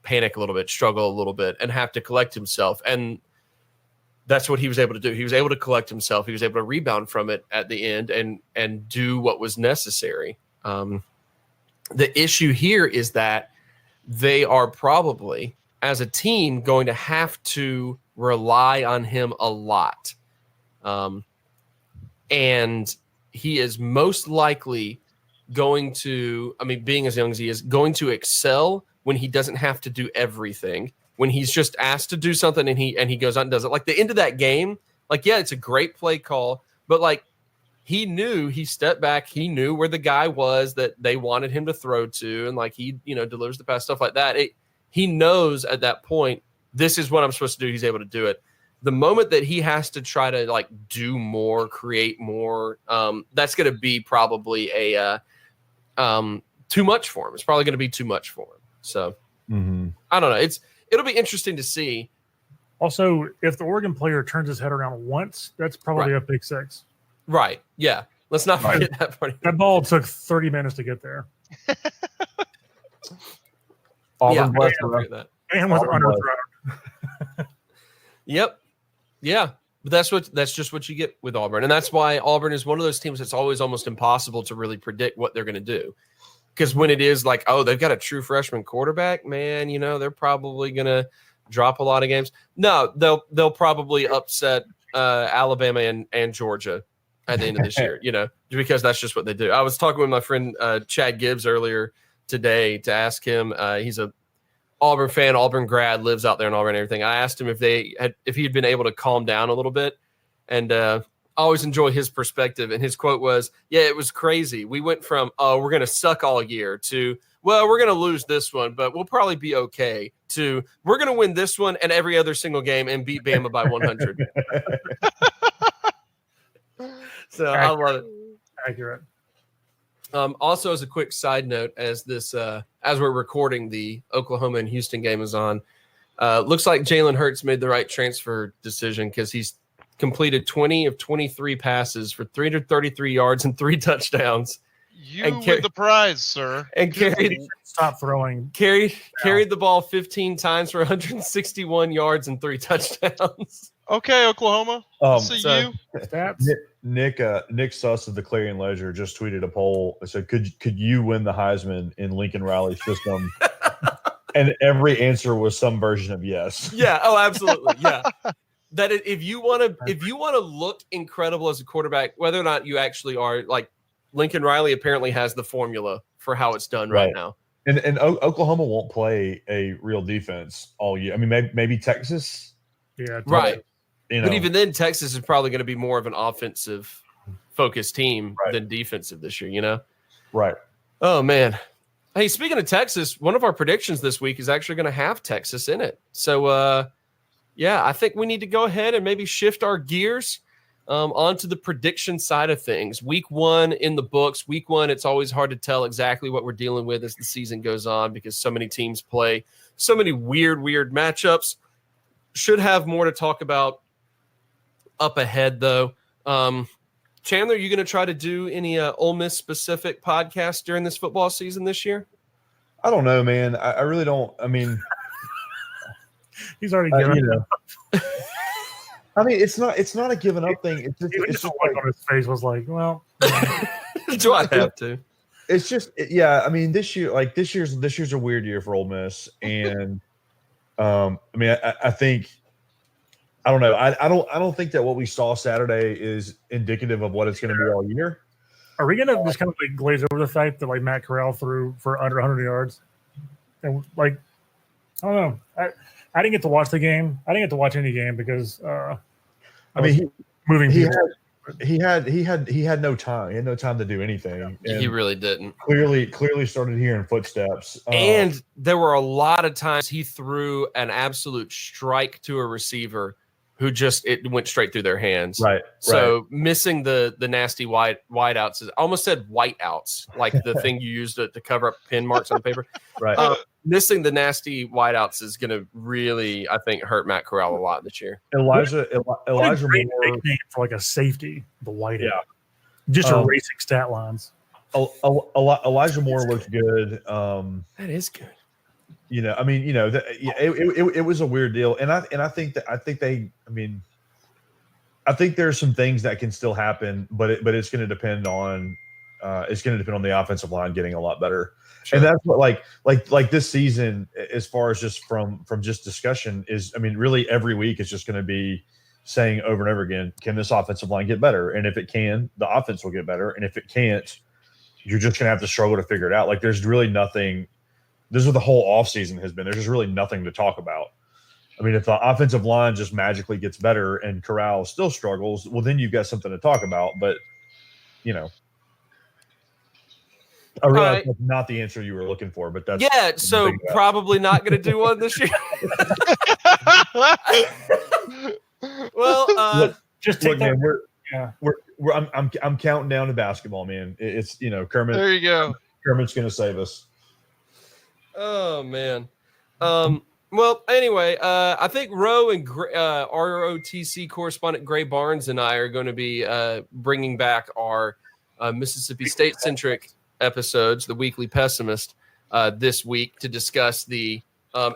panic a little bit, struggle a little bit, and have to collect himself. And that's what he was able to do. He was able to collect himself. He was able to rebound from it at the end and do what was necessary. The issue here is that they are probably, as a team, going to have to rely on him a lot. And he is most likely going to, being as young as he is, going to excel when he doesn't have to do everything. When he's just asked to do something and he goes out and does it. Like the end of that game, it's a great play call, but he stepped back, he knew where the guy was that they wanted him to throw to, and he delivers the pass, stuff like that. He knows at that point, this is what I'm supposed to do. He's able to do it. The moment that he has to try to do more, create more, that's going to be probably a too much for him. It's probably going to be too much for him. So I don't know. It'll be interesting to see. Also, if the Oregon player turns his head around once, that's probably a pick six. Right. Yeah. Let's not forget that part. That ball took 30 minutes to get there. Auburn blessed that. And was underthrown. Yep. Yeah. But that's just what you get with Auburn. And that's why Auburn is one of those teams that's always almost impossible to really predict what they're going to do. Because when it is they've got a true freshman quarterback, man, they're probably going to drop a lot of games. No, they'll probably upset Alabama and Georgia at the end of this year, because that's just what they do. I was talking with my friend Chad Gibbs earlier today to ask him. He's a Auburn fan, Auburn grad, lives out there in Auburn and everything. I asked him if he had been able to calm down a little bit, and I always enjoy his perspective. And his quote was, "Yeah, it was crazy. We went from we're going to suck all year to we're going to lose this one, but we'll probably be okay, to we're going to win this one and every other single game and beat Bama by 100." So I love it. Accurate. Also, as a quick side note, as we're recording, the Oklahoma and Houston game is on. Looks like Jalen Hurts made the right transfer decision, because he's completed 20 of 23 passes for 333 yards and 3 touchdowns. You win the prize, sir. And Stop throwing. Carried the ball 15 times for 161 yards and 3 touchdowns. Okay, Oklahoma. See you. Stats. Nick Suss of the Clarion Ledger just tweeted a poll that said, could you win the Heisman in Lincoln Riley's system? And every answer was some version of yes. Yeah. Oh, absolutely. Yeah. That if you want to look incredible as a quarterback, whether or not you actually are, Lincoln Riley apparently has the formula for how it's done right now. And Oklahoma won't play a real defense all year. maybe Texas. Yeah. Right. But even then, Texas is probably going to be more of an offensive focused team than defensive this year, Right. Oh, man. Hey, speaking of Texas, one of our predictions this week is actually going to have Texas in it. So, I think we need to go ahead and maybe shift our gears onto the prediction side of things. Week 1 in the books. Week 1, it's always hard to tell exactly what we're dealing with as the season goes on, because so many teams play so many weird matchups. Should have more to talk about up ahead, though. Chandler, are you going to try to do any Ole Miss specific podcasts during this football season this year? I don't know, man. I really don't. He's already given up. It's not a giving up thing. It's just look on his face was like, well, do I have to? It's just, yeah. This year's a weird year for Ole Miss, and I think. I don't know. I don't think that what we saw Saturday is indicative of what it's going to be all year. Are we going to just kind of glaze over the fact that Matt Corral threw for under 100 yards? And I don't know. I didn't get to watch the game. I didn't get to watch any game because he had no time. He had no time to do anything. And he really didn't. Clearly started hearing footsteps. And there were a lot of times he threw an absolute strike to a receiver who it went straight through their hands. Right. So missing the nasty white outs, I almost said white outs, like the thing you used to cover up pin marks on the paper. Right. missing the nasty wideouts is going to really, I think, hurt Matt Corral a lot this year. Elijah What a great Moore. nickname for like a safety, the whiteout. Yeah. Just erasing stat lines. Elijah Moore looked good. That is good. I mean, it was a weird deal, and I think there's some things that can still happen, but it's going to depend on the offensive line getting a lot better. Sure. And that's what like this season, as far as just from just discussion is, I mean, really every week is just going to be saying over and over again, can this offensive line get better? And if it can, the offense will get better. And if it can't, you're just going to have to struggle to figure it out. Like there's really nothing. This is what the whole offseason has been. There's just really nothing to talk about. I mean, if the offensive line just magically gets better and Corral still struggles, well, then you've got something to talk about. But, I realize that's not the answer you were looking for, but that's so probably not going to do one this year. Well, just take that. Man, I'm counting down to basketball, man. It's Kermit. There you go. Kermit's going to save us. Oh man. Well, anyway, I think Roe and ROTC correspondent Gray Barnes and I are going to be bringing back our Mississippi State centric episodes, the Weekly Pessimist, this week to discuss the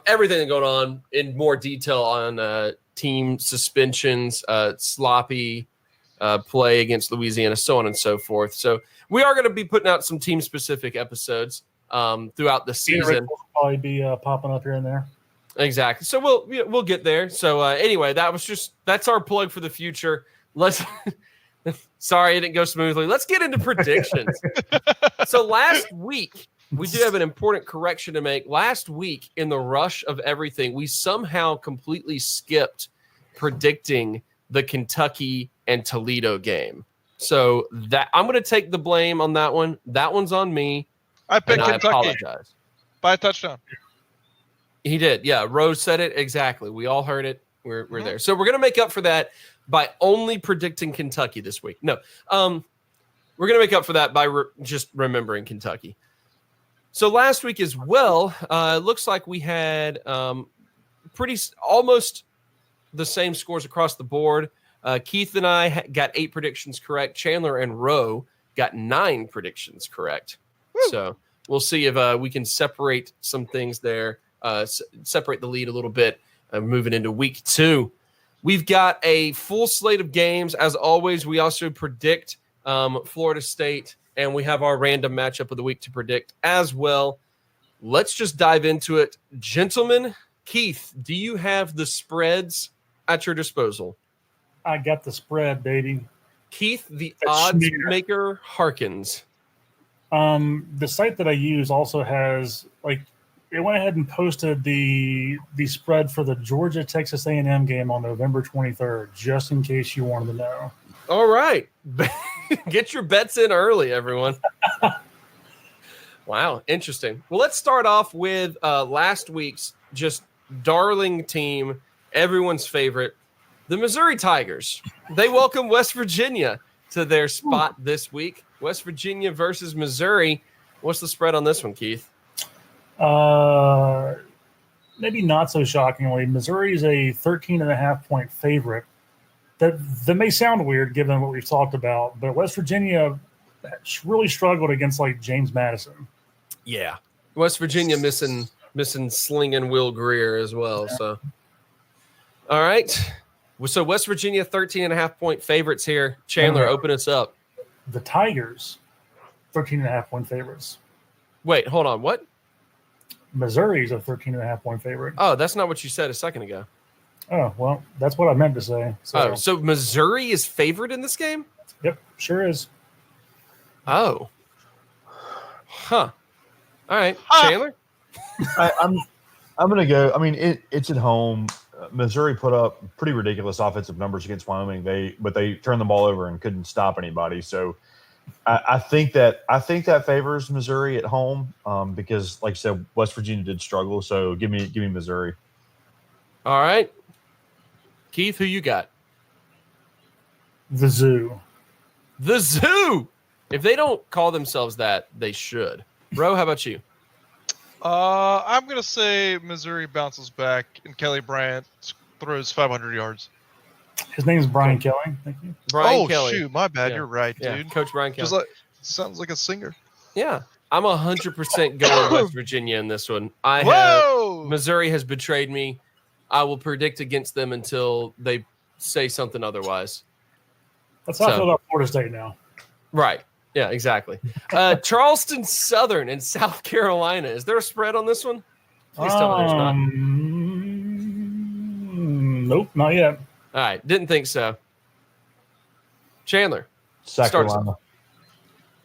everything that's going on in more detail on team suspensions, sloppy play against Louisiana, so on and so forth. So we are going to be putting out some team specific episodes throughout the season. Will probably be popping up here and there. Exactly. So we'll get there. So anyway, that's our plug for the future. Let's sorry it didn't go smoothly. Let's get into predictions. So last week we do have an important correction to make. Last week, in the rush of everything, we somehow completely skipped predicting the Kentucky and Toledo game. So that I'm going to take the blame on that one. That one's on me. I picked Kentucky. I apologize. By a touchdown. He did. Yeah, Rose said it exactly. We all heard it. We're there. So we're going to make up for that by only predicting Kentucky this week. No, we're going to make up for that by just remembering Kentucky. So last week as well, it looks like we had almost the same scores across the board. Keith and I got 8 predictions correct. Chandler and Roe got 9 predictions correct. Woo. So we'll see if we can separate some things there, separate the lead a little bit, moving into week 2. We've got a full slate of games. As always, we also predict Florida State, and we have our random matchup of the week to predict as well. Let's just dive into it. Gentlemen, Keith, do you have the spreads at your disposal? I got the spread, baby. Keith, the odds maker harkens. The site that I use also has it went ahead and posted the spread for the Georgia-Texas A&M game on November 23rd, just in case you wanted to know. All right. Get your bets in early, everyone. Wow, interesting. Well, let's start off with last week's just darling team, everyone's favorite, the Missouri Tigers. They welcome West Virginia to their spot this week. West Virginia versus Missouri. What's the spread on this one, Keith? Maybe not so shockingly, Missouri is a 13.5-point favorite. That may sound weird given what we've talked about, but West Virginia really struggled against James Madison. Yeah, West Virginia missing slinging Will Greer as well. Yeah. So, all right. So West Virginia 13.5-point favorites here. Chandler, open us up. The Tigers, 13.5-point favorites. Wait, hold on. What? Missouri's a 13.5-point favorite. Oh, that's not what you said a second ago. Oh, well, that's what I meant to say. So Missouri is favored in this game? Yep, sure is. Oh. Huh. All right. Chandler? I'm going to go. I mean, it's at home. Missouri put up pretty ridiculous offensive numbers against Wyoming. But they turned the ball over and couldn't stop anybody. So I think that favors Missouri at home because, like I said, West Virginia did struggle. So give me Missouri. All right, Keith, who you got? The Zoo. The Zoo. If they don't call themselves that, they should. Bro, how about you? I'm gonna say Missouri bounces back and Kelly Bryant throws 500 yards. His name's Brian Kelly. Thank you. Brian Kelly. Shoot, my bad. Yeah. You're right, Yeah, dude. Coach Brian Kelly. Just like sounds like a singer. Yeah, I'm 100% going West Virginia in this one. Whoa! Missouri has betrayed me. I will predict against them until they say something otherwise. That's how I So- feel about Florida State now. Right. Yeah, exactly. Charleston Southern in South Carolina. Is there a spread on this one? Please tell me there's not. Nope, not yet. All right. Didn't think so. Chandler, South Starts- Carolina.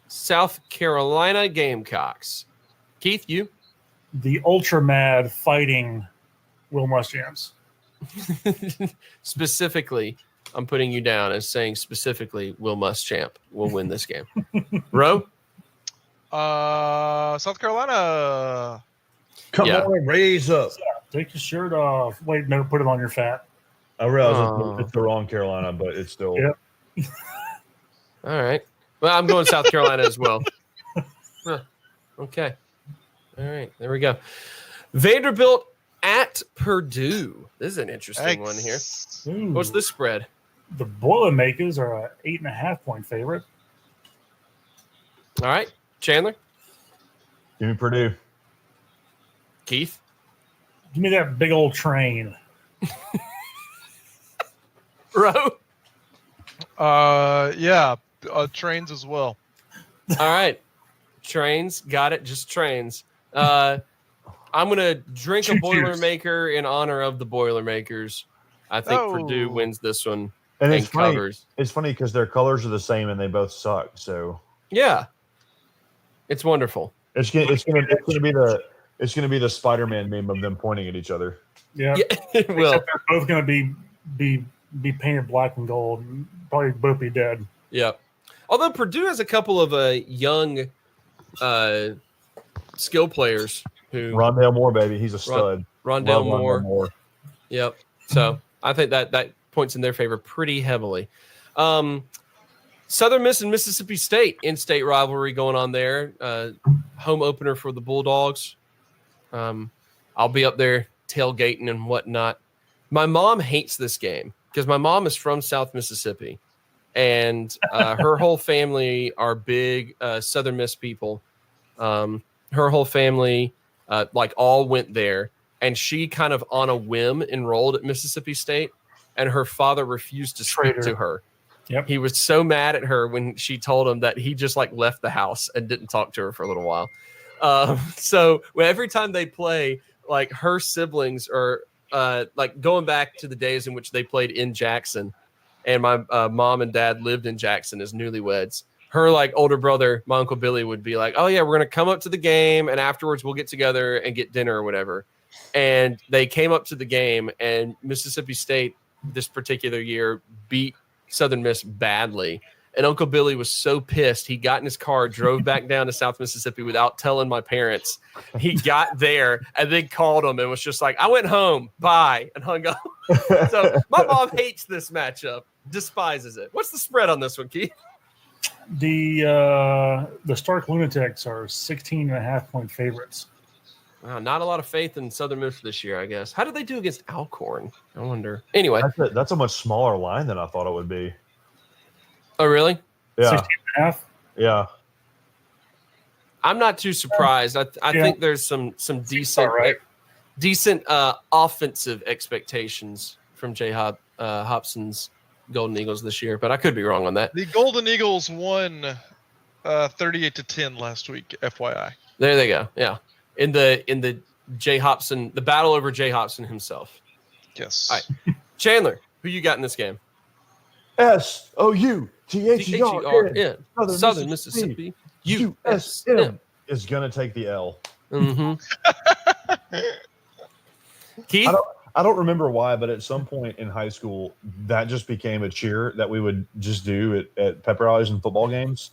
South Carolina Gamecocks. Keith, you? The ultra mad fighting Will Muschamp's. Specifically, I'm putting you down as saying specifically Will Muschamp will win this game. Ro? South Carolina. Come Yeah. on, raise up. Take your shirt off. Wait, no, put it on your fat. I realize Oh. it's the wrong Carolina, but it's still. Yeah. All right. Well, I'm going South Carolina as well. Huh. Okay. All right. There we go. Vanderbilt at Purdue. This is an interesting one here. Ooh. What's the spread? The Boilermakers are a 8.5-point favorite. All right. Chandler? Give me Purdue. Keith? Give me that big old train. Ro? Yeah, trains as well. All right. Trains. Got it. Just trains. I'm going to drink a Choo-choos. Boilermaker in honor of the Boilermakers. I think Oh. Purdue wins this one And and it's funny. covers. It's funny because their colors are the same and they both suck. So Yeah. It's wonderful. it's gonna be the Spider-Man meme of them pointing at each other. Yeah. Yeah, it will. Except they're both going to be painted black and gold. Probably both be dead. Yeah. Although Purdue has a couple of young skill players who Rondale Moore, baby, he's a stud. Rondale Love Moore. Rondale Moore. Yep. So I think that points in their favor pretty heavily. Southern Miss and Mississippi State in-state rivalry going on there. Home opener for the Bulldogs. I'll be up there tailgating and whatnot. My mom hates this game because my mom is from South Mississippi, and her whole family are big Southern Miss people. Her whole family all went there, and she kind of on a whim enrolled at Mississippi State, and her father refused to speak Traitor. to her. Yep. He was so mad at her when she told him that he just left the house and didn't talk to her for a little while. So every time they play, her siblings are going back to the days in which they played in Jackson, and my mom and dad lived in Jackson as newlyweds. Her older brother, my Uncle Billy, would be like, "Oh yeah, we're gonna come up to the game, and afterwards we'll get together and get dinner or whatever." And they came up to the game, and Mississippi State this particular year beat Southern Miss badly. And Uncle Billy was so pissed, he got in his car, drove back down to South Mississippi without telling my parents. He got there and then called them and was just like, "I went home, bye," and hung up. So my mom hates this matchup, despises it. What's the spread on this one, Keith? The Stark Lunatics are 16.5-point favorites. Wow, not a lot of faith in Southern Miss this year, I guess. How did they do against Alcorn? I wonder. Anyway. That's a much smaller line than I thought it would be. Oh, really? Yeah, 16.5. yeah. I'm not too surprised. I Yeah. think there's some decent about right. decent offensive expectations from Jay Hobson's Golden Eagles this year, but I could be wrong on that. The Golden Eagles won 38-10 last week. FYI. There they go. Yeah, in the Jay Hobson, the battle over Jay Hobson himself. Yes. All right. Chandler, who you got in this game? SOUTHER THERN, Southern Mississippi, USM. is gonna take the L. Mm-hmm. Keith? I don't remember why, but at some point in high school, that just became a cheer that we would just do at pep rallies and football games.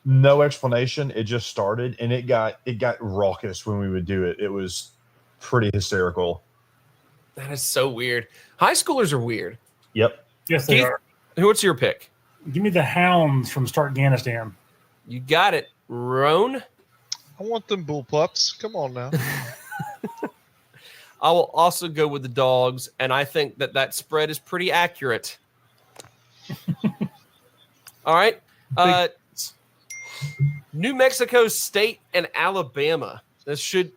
No explanation. It just started, and it got raucous when we would do it. It was pretty hysterical. That is so weird. High schoolers are weird. Yep. Yes, they Keith? are. What's your pick? Give me the Hounds from Starkganistan. You got it. Roan? I want them bull pups. Come on now. I will also go with the dogs, and I think that spread is pretty accurate. All right. New Mexico State and Alabama. This should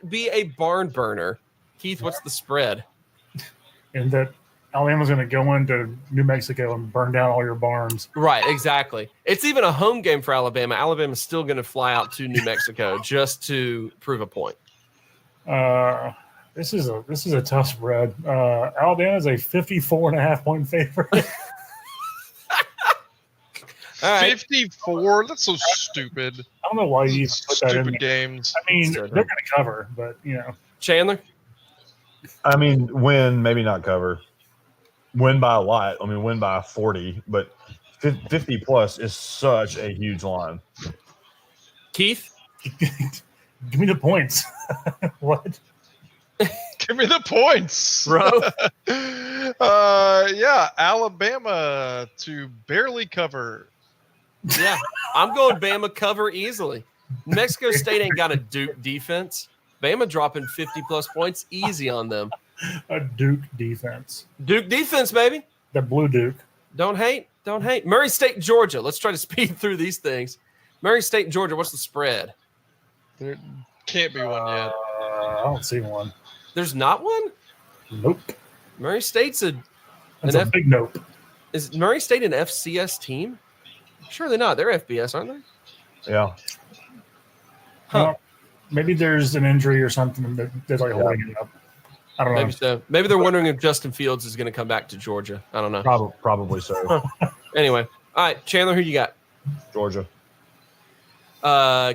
be a barn burner. Keith, what's the spread? And that Alabama's going to go into New Mexico and burn down all your barns. Right, exactly. It's even a home game for Alabama. Alabama's still going to fly out to New Mexico just to prove a point. This is a tough spread. Alabama's a 54.5 point favorite. All right. 54? That's so stupid. I don't know why you even put that in Stupid there. games. I mean, they're going to cover, but Chandler? I mean, win, maybe not cover. Win by a lot. I mean, win by 40, but 50 plus is such a huge line. Keith? give me the points. What? Give me the points. Bro? Yeah, Alabama to barely cover. Yeah, I'm going Bama cover easily. New Mexico State ain't got a Duke defense. Bama dropping 50-plus points easy on them. A Duke defense. Duke defense, baby. The Blue Duke. Don't hate. Murray State, Georgia. Let's try to speed through these things. Murray State, Georgia, what's the spread? There can't be one yet. I don't see one. There's not one? Nope. Murray State's That's a big nope. Is Murray State an FCS team? Surely not. They're FBS, aren't they? Yeah. Huh. Well, maybe there's an injury or something that's like holding it up. I don't know. Maybe so. Maybe they're wondering if Justin Fields is going to come back to Georgia. I don't know. Probably so. Anyway. All right, Chandler, who you got? Georgia.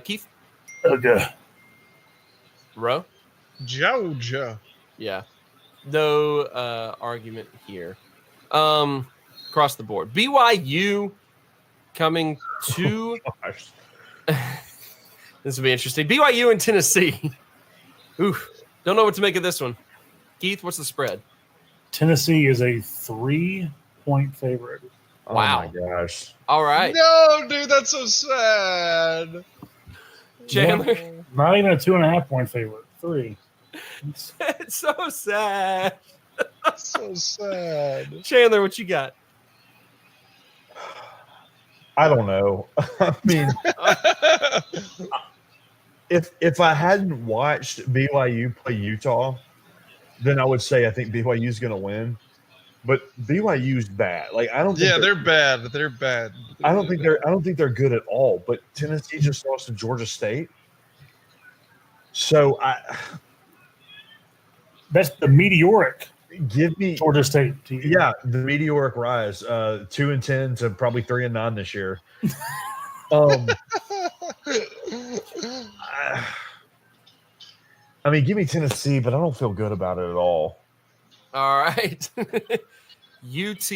Keith? Okay. Rowe? Georgia. Yeah. No argument here. Across the board. BYU coming to this will be interesting. BYU and Tennessee. Oof. Don't know what to make of this one. Keith, what's the spread? Tennessee is a 3-point favorite. Wow. Oh my gosh. All right. No, dude, that's so sad. Chandler. Not even a 2.5 point favorite. 3. It's so sad. So sad. Chandler, what you got? I don't know. I mean, if I hadn't watched BYU play Utah, then I would say I think BYU is going to win. But BYU's bad. Like I don't. Think Yeah, they're bad. They're bad. I don't think they're good at all. But Tennessee just lost to Georgia State. So That's the meteoric give me Georgia State team. yeah the meteoric rise 2-10 to probably 3-9 this year. I mean, give me Tennessee, but I don't feel good about it at all. All right. UT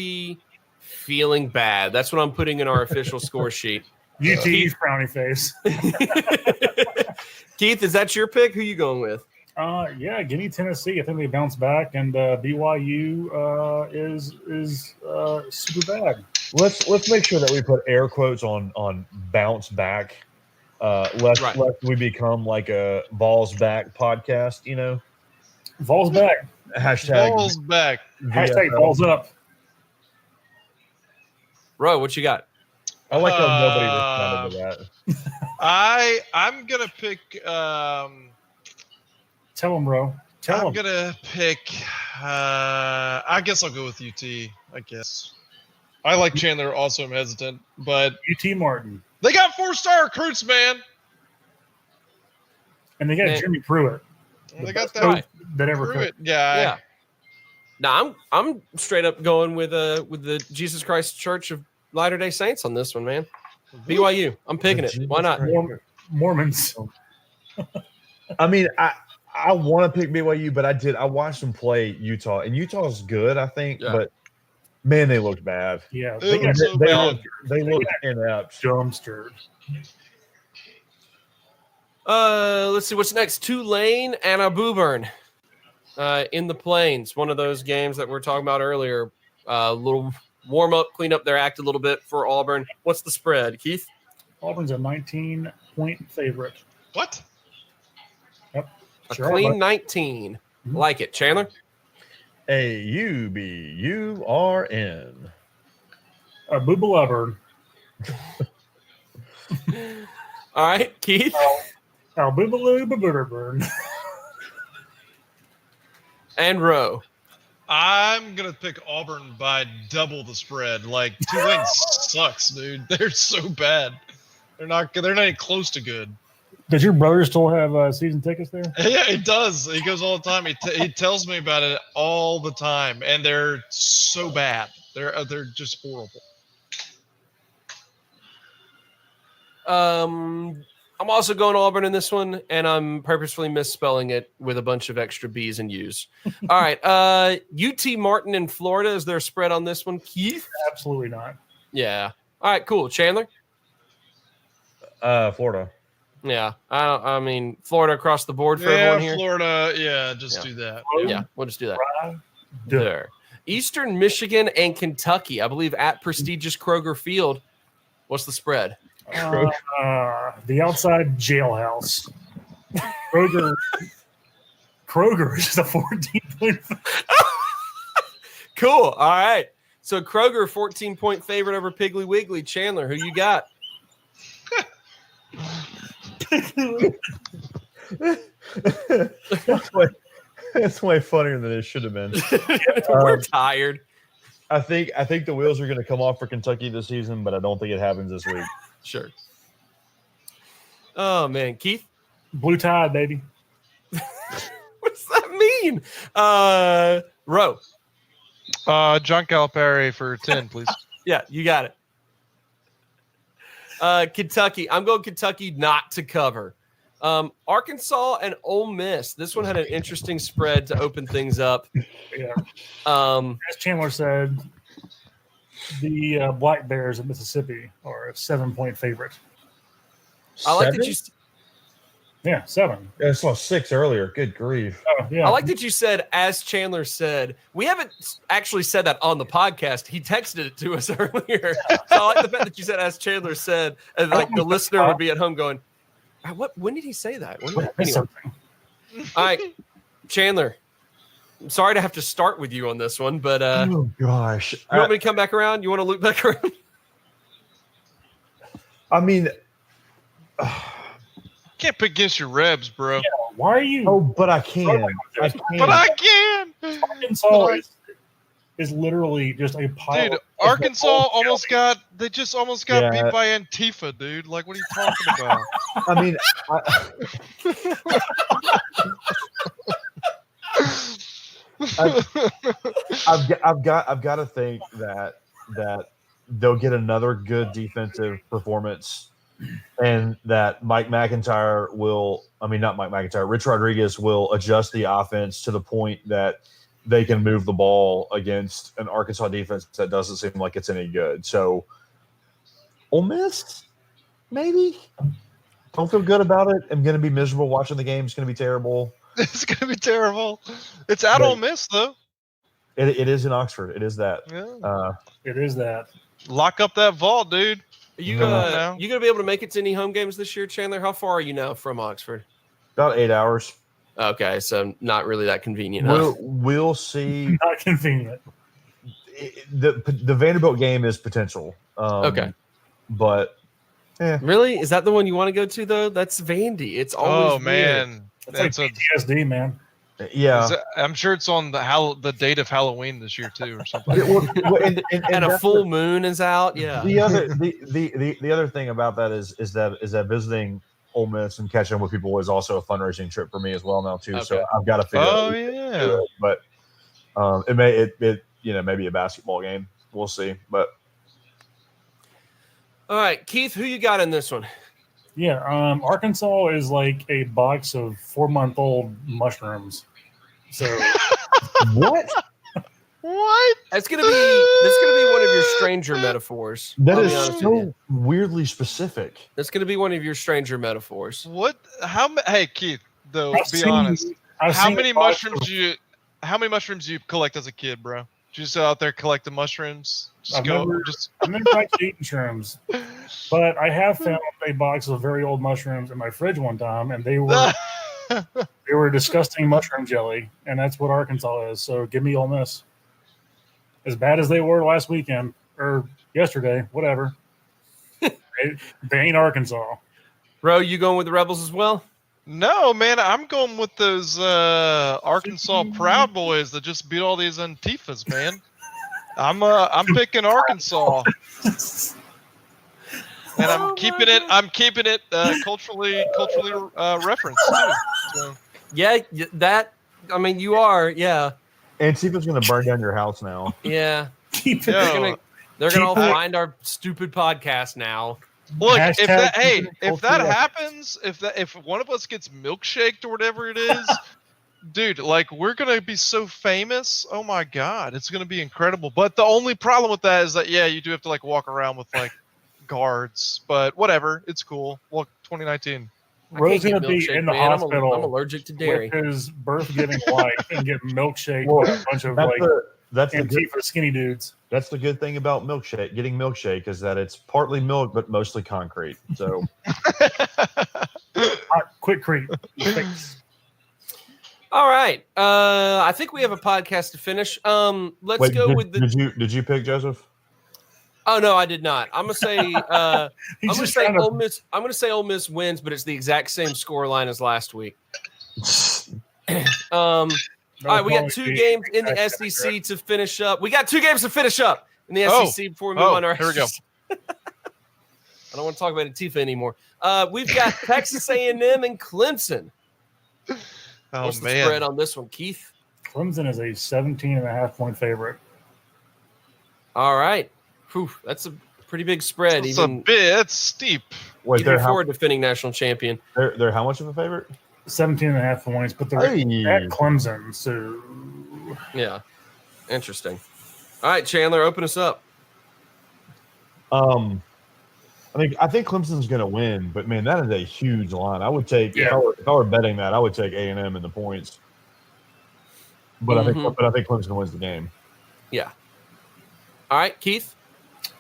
feeling bad. That's what I'm putting in our official score sheet. UT frowny face. Keith, is that your pick? Who you going with? Yeah, give me Tennessee. I think they bounce back, and BYU is super bad. Let's make sure that we put air quotes on bounce back. Lest we become like a balls back podcast, you know. Balls back. Hashtag Balls back. Hashtag balls up. Ro, what you got? I like how nobody responded to that. I'm gonna pick. Tell them, Ro. Tell I'm them. gonna pick. I guess I'll go with UT. I guess. I like Chandler. Also, I'm hesitant, but UT Martin. they got 4-star recruits, man. And they got Man. Jimmy Pruitt. They got Coach that that ever Pruitt could. guy. Yeah. Now I'm straight up going with the Jesus Christ Church of Latter-day Saints on this one, man. BYU. I'm picking it. Why not? Mormons. I mean, I want to pick BYU, but I watched them play Utah, and Utah's good, I think, Yeah. but man, they looked bad. Yeah, It they got was so bad. They looked inept. dumpstered. Let's see what's next. Tulane and Auburn in the Plains. One of those games that we were talking about earlier. A little warm up, clean up their act a little bit for Auburn. What's the spread, Keith? Auburn's a 19-point favorite. What? A Sure, clean but- 19. Mhm. Like it. Chandler? AUBURN. A booba lover. All right, Keith. Oh, booba burn. And Roe. I'm gonna pick Auburn by double the spread. Like Tulane sucks, dude. They're so bad. They're not even close to good. Does your brother still have season tickets there? Yeah, it does. He goes all the time. He tells me about it all the time, and they're so bad. They're just horrible. I'm also going Auburn in this one, and I'm purposefully misspelling it with a bunch of extra B's and U's. All right. UT Martin in Florida. Is there a spread on this one, Keith? Absolutely not. Yeah. All right, cool. Chandler? Florida. Yeah. I mean, Florida across the board for Yeah, everyone here. Florida. Yeah, just Yeah. do that. Yeah, we'll just do that. Right. There. Eastern Michigan and Kentucky, I believe, at prestigious Kroger Field. What's the spread? The outside jailhouse. Kroger is just a 14-point. Cool. All right. So Kroger, 14-point favorite over Piggly Wiggly. Chandler, who you got? That's way funnier than it should have been. We're tired. I think the wheels are going to come off for Kentucky this season, but I don't think it happens this week. Sure. Oh, man. Keith? Blue Tide, baby. What does that mean? Roe. John Calipari for 10, please. Yeah, you got it. Kentucky. I'm going Kentucky not to cover. Arkansas and Ole Miss. This one had an interesting spread to open things up. Yeah. Um, As Chandler said, the Black Bears of Mississippi are a 7-point favorite. I like that Seven? you. Yeah, 7. Yeah, I saw 6 earlier. Good grief. Oh, yeah. I like that you said, as Chandler said. We haven't actually said that on the podcast. He texted it to us earlier. So I like the fact that you said, as Chandler said, and like the listener would be at home going, "What? When did he say that?" Anyway. Something. All right, Chandler. I'm sorry to have to start with you on this one, but Oh gosh. you want me to come back around? You want to loop back around? I mean, Can't pick against your Rebs, bro. Why are you? oh, but I can. I can. But I can. Arkansas is literally just a pile. Dude, of Arkansas old almost got beat Yeah. by Antifa, dude. Like, what are you talking about? I mean, I've got to think that they'll get another good defensive performance, and that Mike McIntyre will. I mean, not Mike McIntyre. Rich Rodriguez will adjust the offense to the point that they can move the ball against an Arkansas defense that doesn't seem like it's any good. So, Ole Miss, maybe. Don't feel good about it. I'm going to be miserable watching the game. It's going to be terrible. It's gonna be terrible. It's at Ole Miss though. It is in Oxford. It is that. Yeah. It is that. Lock up that vault, dude. Are you Come on now. you gonna be able to make it to any home games this year, Chandler? How far are you now from Oxford? About 8 hours. Okay, so not really that convenient. Huh? We'll see. Not convenient. The Vanderbilt game is potential. Okay. But Really? Is that the one you want to go to though? That's Vandy. It's always Oh weird. man. It's like PTSD, man. yeah. I'm sure it's on the date of Halloween this year too, or something. and And a that's full moon is out. Yeah. the other thing about that is that visiting Ole Miss and catching up with people is also a fundraising trip for me as well now too. So Okay. I've got to figure Oh out yeah. but it may be a basketball game. We'll see. But All right, Keith, who you got in this one? Yeah, Arkansas is like a box of 4-month-old mushrooms. So what? What? That's gonna be one of your stranger metaphors. That I'll is be honest with so you. weirdly specific. That's gonna be one of your stranger metaphors. What? Hey Keith, though, I've be seen- honest. I've How seen many a box mushrooms of- how many mushrooms you collect as a kid, bro? Did you just out there collecting mushrooms? Just I've go never- just I've never actually eaten shrooms. But I have found a box of very old mushrooms in my fridge one time, and they were disgusting mushroom jelly, and that's what Arkansas is. So give me Ole Miss. As bad as they were last weekend or yesterday, whatever. they ain't Arkansas. Bro, you going with the Rebels as well? No, man, I'm going with those Arkansas Proud Boys that just beat all these Antifas, man. I'm picking Arkansas, and I'm keeping it culturally referenced too. So. Yeah, that. I mean, you are. Yeah, Antifa's going to burn down your house now. yeah. Keep Yo, They're gonna all Keep it- find our stupid podcast now. Look, Hashtag if that culture. happens, if one of us gets milkshaked or whatever it is, dude, like we're gonna be so famous. Oh my god, it's gonna be incredible. But the only problem with that is that you do have to like walk around with like guards. But whatever, it's cool. Well, 2019. I Ro's can't going get to be milkshake, in the man. hospital I'm allergic to dairy. with his birth-giving wife and get milkshake Well, by a bunch of That's like that's the good, Antifa skinny dudes. that's the good thing about getting milkshake is that it's partly milk but mostly concrete. So Quick creep. Thanks. All right. I think we have a podcast to finish. Let's wait, go with the. did you pick Joseph? Oh no, I did not. I'm gonna say. I'm gonna just say trying to- Ole Miss. I'm gonna say Ole Miss wins, but it's the exact same score line as last week. All right, we got two games in the SEC to finish up. We got two games to finish up in the SEC before we move on to our. here we go. I don't want to talk about Antifa anymore. We've got Texas A&M and Clemson. Oh What's the man, spread on this one, Keith? Clemson is a 17.5-point favorite. All right. Whew, that's a pretty big spread, it's even steep. Wait, even they're for how, a defending national champion. they're how much of a favorite? 17.5 points, but they're Hey. at Clemson, so Yeah. Interesting. All right, Chandler, open us up. I think Clemson's going to win, but man, that is a huge line. I would take Yeah. if I were betting that, I would take A&M in the points. But I think Clemson wins the game. Yeah. All right, Keith.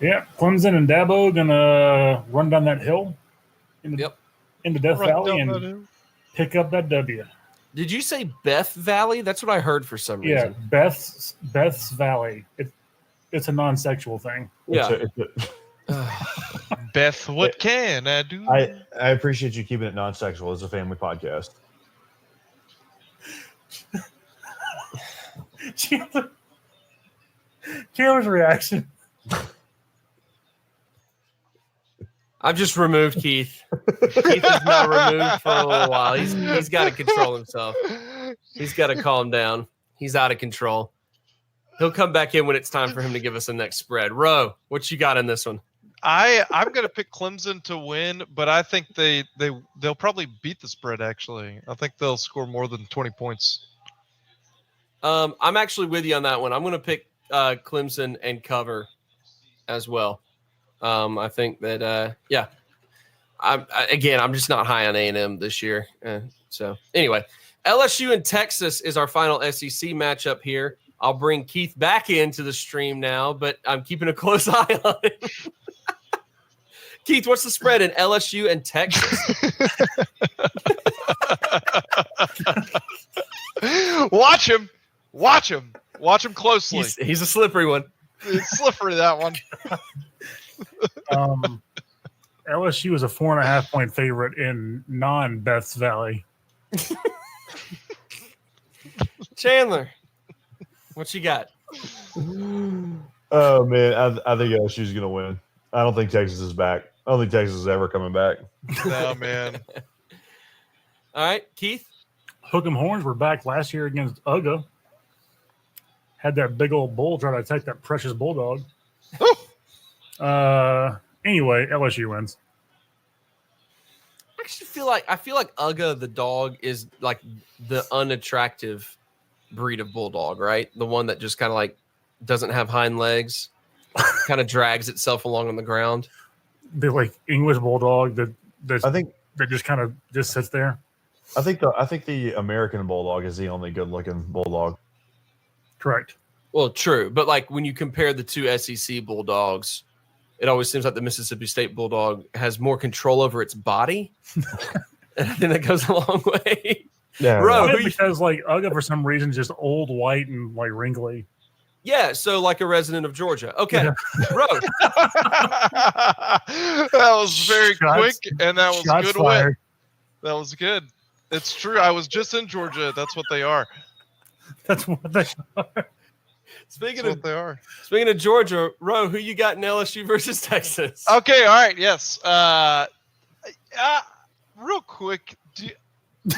yeah, Clemson and Dabo gonna run down that hill into Death Valley and pick up that W. Did you say Beth Valley? That's what I heard for some Yeah, reason. Beth's Valley. It's a non-sexual thing. Yeah. Beth, what can I do? I appreciate you keeping it non-sexual. It's a family podcast. Chandler's reaction. I've just removed Keith. Keith is not removed for a little while. He's got to control himself. He's got to calm down. He's out of control. He'll come back in when it's time for him to give us the next spread. Ro, what you got in this one? I'm gonna pick Clemson to win, but I think they'll probably beat the spread. Actually, I think they'll score more than 20 points. I'm actually with you on that one. I'm going to pick Clemson and cover as well. I think that I'm just not high on A&M this year. So anyway, LSU and Texas is our final SEC matchup here. I'll bring Keith back into the stream now, but I'm keeping a close eye on it. Keith, what's the spread in LSU and Texas? Watch him closely. He's a slippery one. It's slippery, that one. LSU is a 4.5-point favorite in non-Beth's Valley. Chandler, what you got? Oh man, I think LSU's going to win. I don't think Texas is back. I don't think Texas is ever coming back. No, man. All right, Keith. Hook 'em Horns were back last year against UGA. Had that big old bull try to attack that precious bulldog. Anyway, LSU wins. I feel like Uga the dog is like the unattractive breed of bulldog, right? The one that just kind of like doesn't have hind legs, kind of drags itself along on the ground. The like English bulldog that I think just kind of just sits there. I think the American bulldog is the only good-looking bulldog. Correct. Well, true, but like when you compare the two SEC bulldogs, it always seems like the Mississippi State Bulldog has more control over its body. And I think that goes a long way. Yeah, Bro, Maybe who you- because like Uga for some reason is just old, white, and like wrinkly. Yeah, so like a resident of Georgia. Okay, Ro, That was very Shots- quick, and that was a Shots good fired. win. That was good. It's true. I was just in Georgia. That's what they are. That's what they are. speaking That's of what they are. Georgia, Ro, who you got in LSU versus Texas? Okay. All right. Yes. Real quick. Do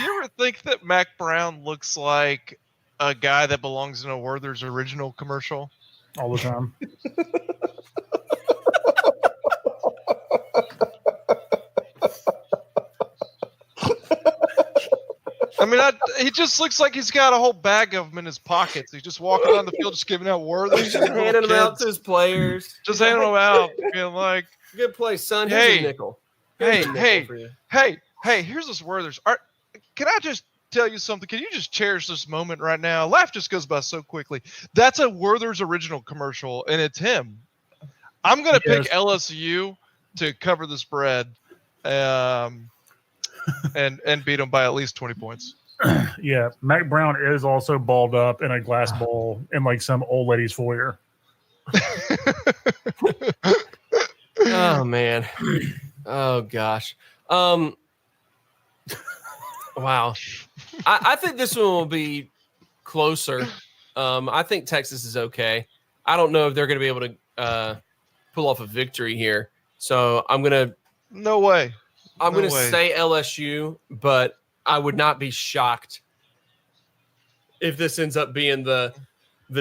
you ever think that Mac Brown looks like a guy that belongs in a Werther's Original commercial? All the time. I mean, he just looks like he's got a whole bag of them in his pockets. He's just walking around the field, just giving out Werther's. Just handing them out to his players. Just handing them out, being like, Good play, son. Here's Hey. a nickel. Hey, Here's a nickel hey. for you. hey, here's this Werther's. Can I just tell you something? Can you just cherish this moment right now? Life just goes by so quickly. That's a Werther's Original commercial, and it's him. I'm going to pick Yes. LSU to cover the spread and beat them by at least 20 points. Yeah, Mac Brown is also balled up in a glass bowl in like some old lady's foyer. Oh man. Oh gosh. Wow. I think this one will be closer. I think Texas is okay. I don't know if they're going to be able to pull off a victory here. So I'm gonna No way. gonna way. say LSU, but I would not be shocked if this ends up being the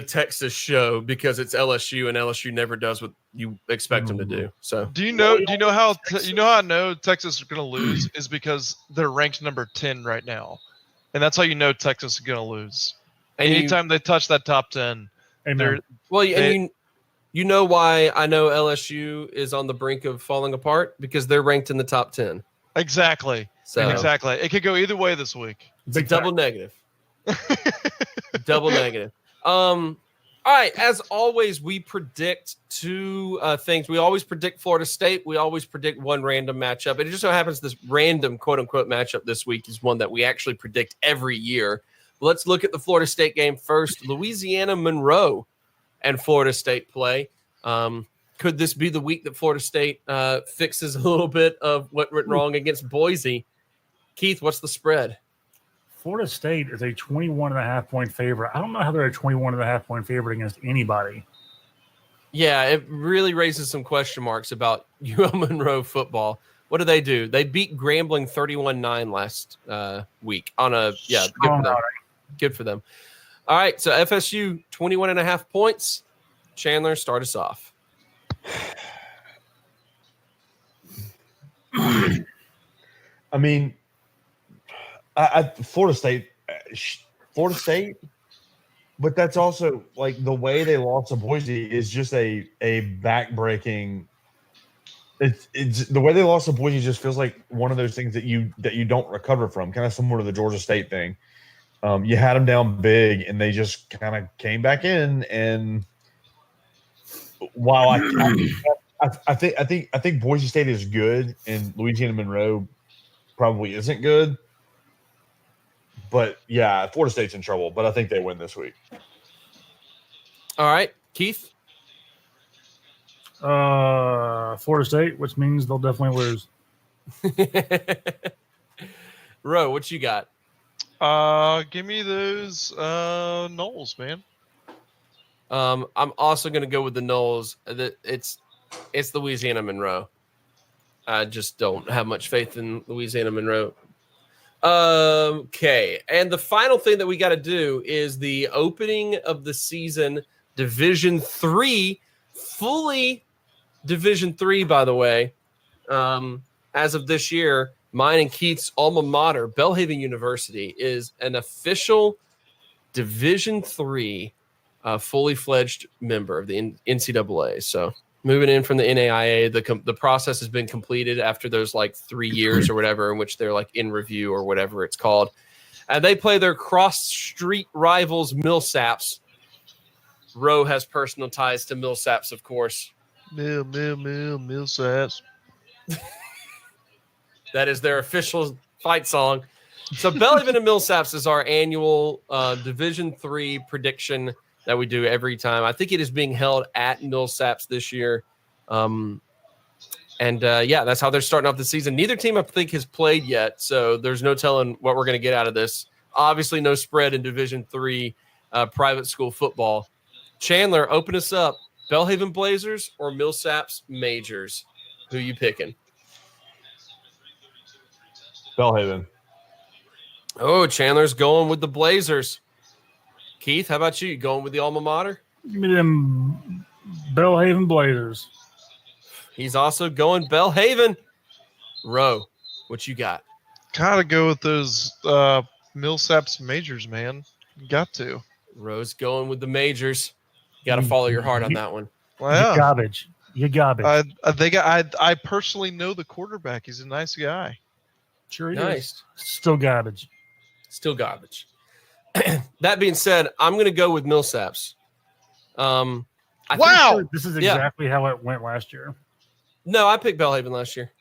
Texas show because it's LSU and LSU never does what you expect them to do. So Do you know how I know Texas is going to lose is because they're ranked number 10 right now. And that's how you know Texas is going to lose. and Anytime they touch that top 10, Amen. they're well, they- and you know why I know LSU is on the brink of falling apart because they're ranked in the top 10. exactly. So Exactly. It could go either way this week. it's a Big double negative. Double negative. All right. As always, we predict two things. We always predict Florida State. We always predict one random matchup. And it just so happens this random quote unquote matchup this week is one that we actually predict every year. Let's look at the Florida State game first. Louisiana Monroe and Florida State play. Could this be the week that Florida State fixes a little bit of what went wrong against Boise? Keith, what's the spread? Florida State is a 21.5-point favorite. I don't know how they're a 21.5-point favorite against anybody. Yeah, it really raises some question marks about UL Monroe football. What do? They beat Grambling 31-9 last week on a good for Strong them. outing. Good for them. All right, so FSU 21.5 points. Chandler, start us off. I mean, Florida State, but that's also like the way they lost to Boise is just a backbreaking. It's the way they lost to Boise just feels like one of those things that you don't recover from, kind of similar to the Georgia State thing. You had them down big, and they just kind of came back in. And while I think Boise State is good, and Louisiana Monroe probably isn't good. But yeah, Florida State's in trouble, but I think they win this week. All right, Keith. Florida State, which means they'll definitely lose. Ro, what you got? Give me those Knowles, man. I'm also going to go with the Knowles. It's Louisiana Monroe. I just don't have much faith in Louisiana Monroe. Okay, and the final thing that we got to do is the opening of the season, Division III, fully Division III, by the way. As of this year, mine and Keith's alma mater, Belhaven University, is an official Division III fully fledged member of the NCAA. So moving in from the NAIA, the process has been completed after those like 3 years or whatever, in which they're like in review or whatever it's called. And they play their cross street rivals, Millsaps. Rowe has personal ties to Millsaps, of course. Millsaps. That is their official fight song. So Belhaven and Millsaps is our annual Division III prediction that we do every time. I think it is being held at Millsaps this year. Yeah, that's how they're starting off the season. Neither team, I think, has played yet, so there's no telling what we're going to get out of this. Obviously, no spread in Division III private school football. Chandler, open us up. Belhaven Blazers or Millsaps Majors? Who you picking? Belhaven. Oh, Chandler's going with the Blazers. Keith, how about you? You going with the alma mater? Give me them Belhaven Blazers. He's also going Belhaven. Roe, what you got? Gotta go with those Millsaps Majors, man. Got to. Roe's going with the Majors. You got to follow your heart on that one. Well, yeah. You garbage. You garbage. I personally know the quarterback. He's a nice guy. Sure he Nice. is. Still garbage. Still garbage. That being said, I'm going to go with Millsaps. I think- This is Yeah. exactly how it went last year. No, I picked Belhaven last year.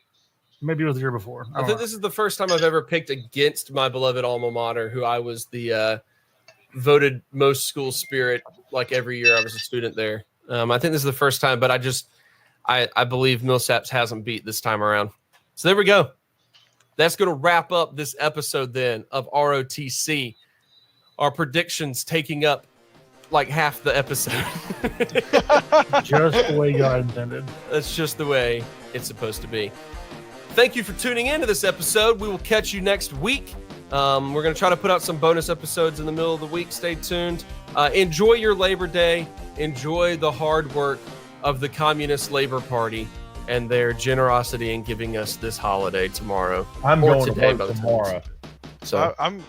Maybe it was the year before. I think this is the first time I've ever picked against my beloved alma mater, who I was the voted most school spirit like every year I was a student there. I think this is the first time, but I believe Millsaps hasn't beat this time around. So there we go. That's going to wrap up this episode then of ROTC. Our predictions taking up like half the episode. just the way God intended. That's just the way it's supposed to be. Thank you for tuning into this episode. We will catch you next week. We're going to try to put out some bonus episodes in the middle of the week. Stay tuned. Enjoy your Labor Day. Enjoy the hard work of the Communist Labor Party and their generosity in giving us this holiday tomorrow. I'm Or going today, to by the work time tomorrow. So I'm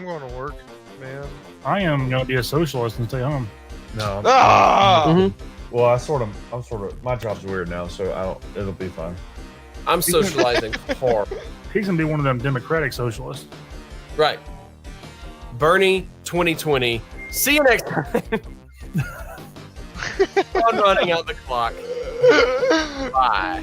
going to work, man. I am going to be a socialist and stay home. No. Mhm. Well, I'm sort of. My job's weird now, so it'll be fine. I'm socializing hard. He's going to be one of them Democratic socialists. Right. Bernie 2020. See you next time. I'm running out the clock. Bye.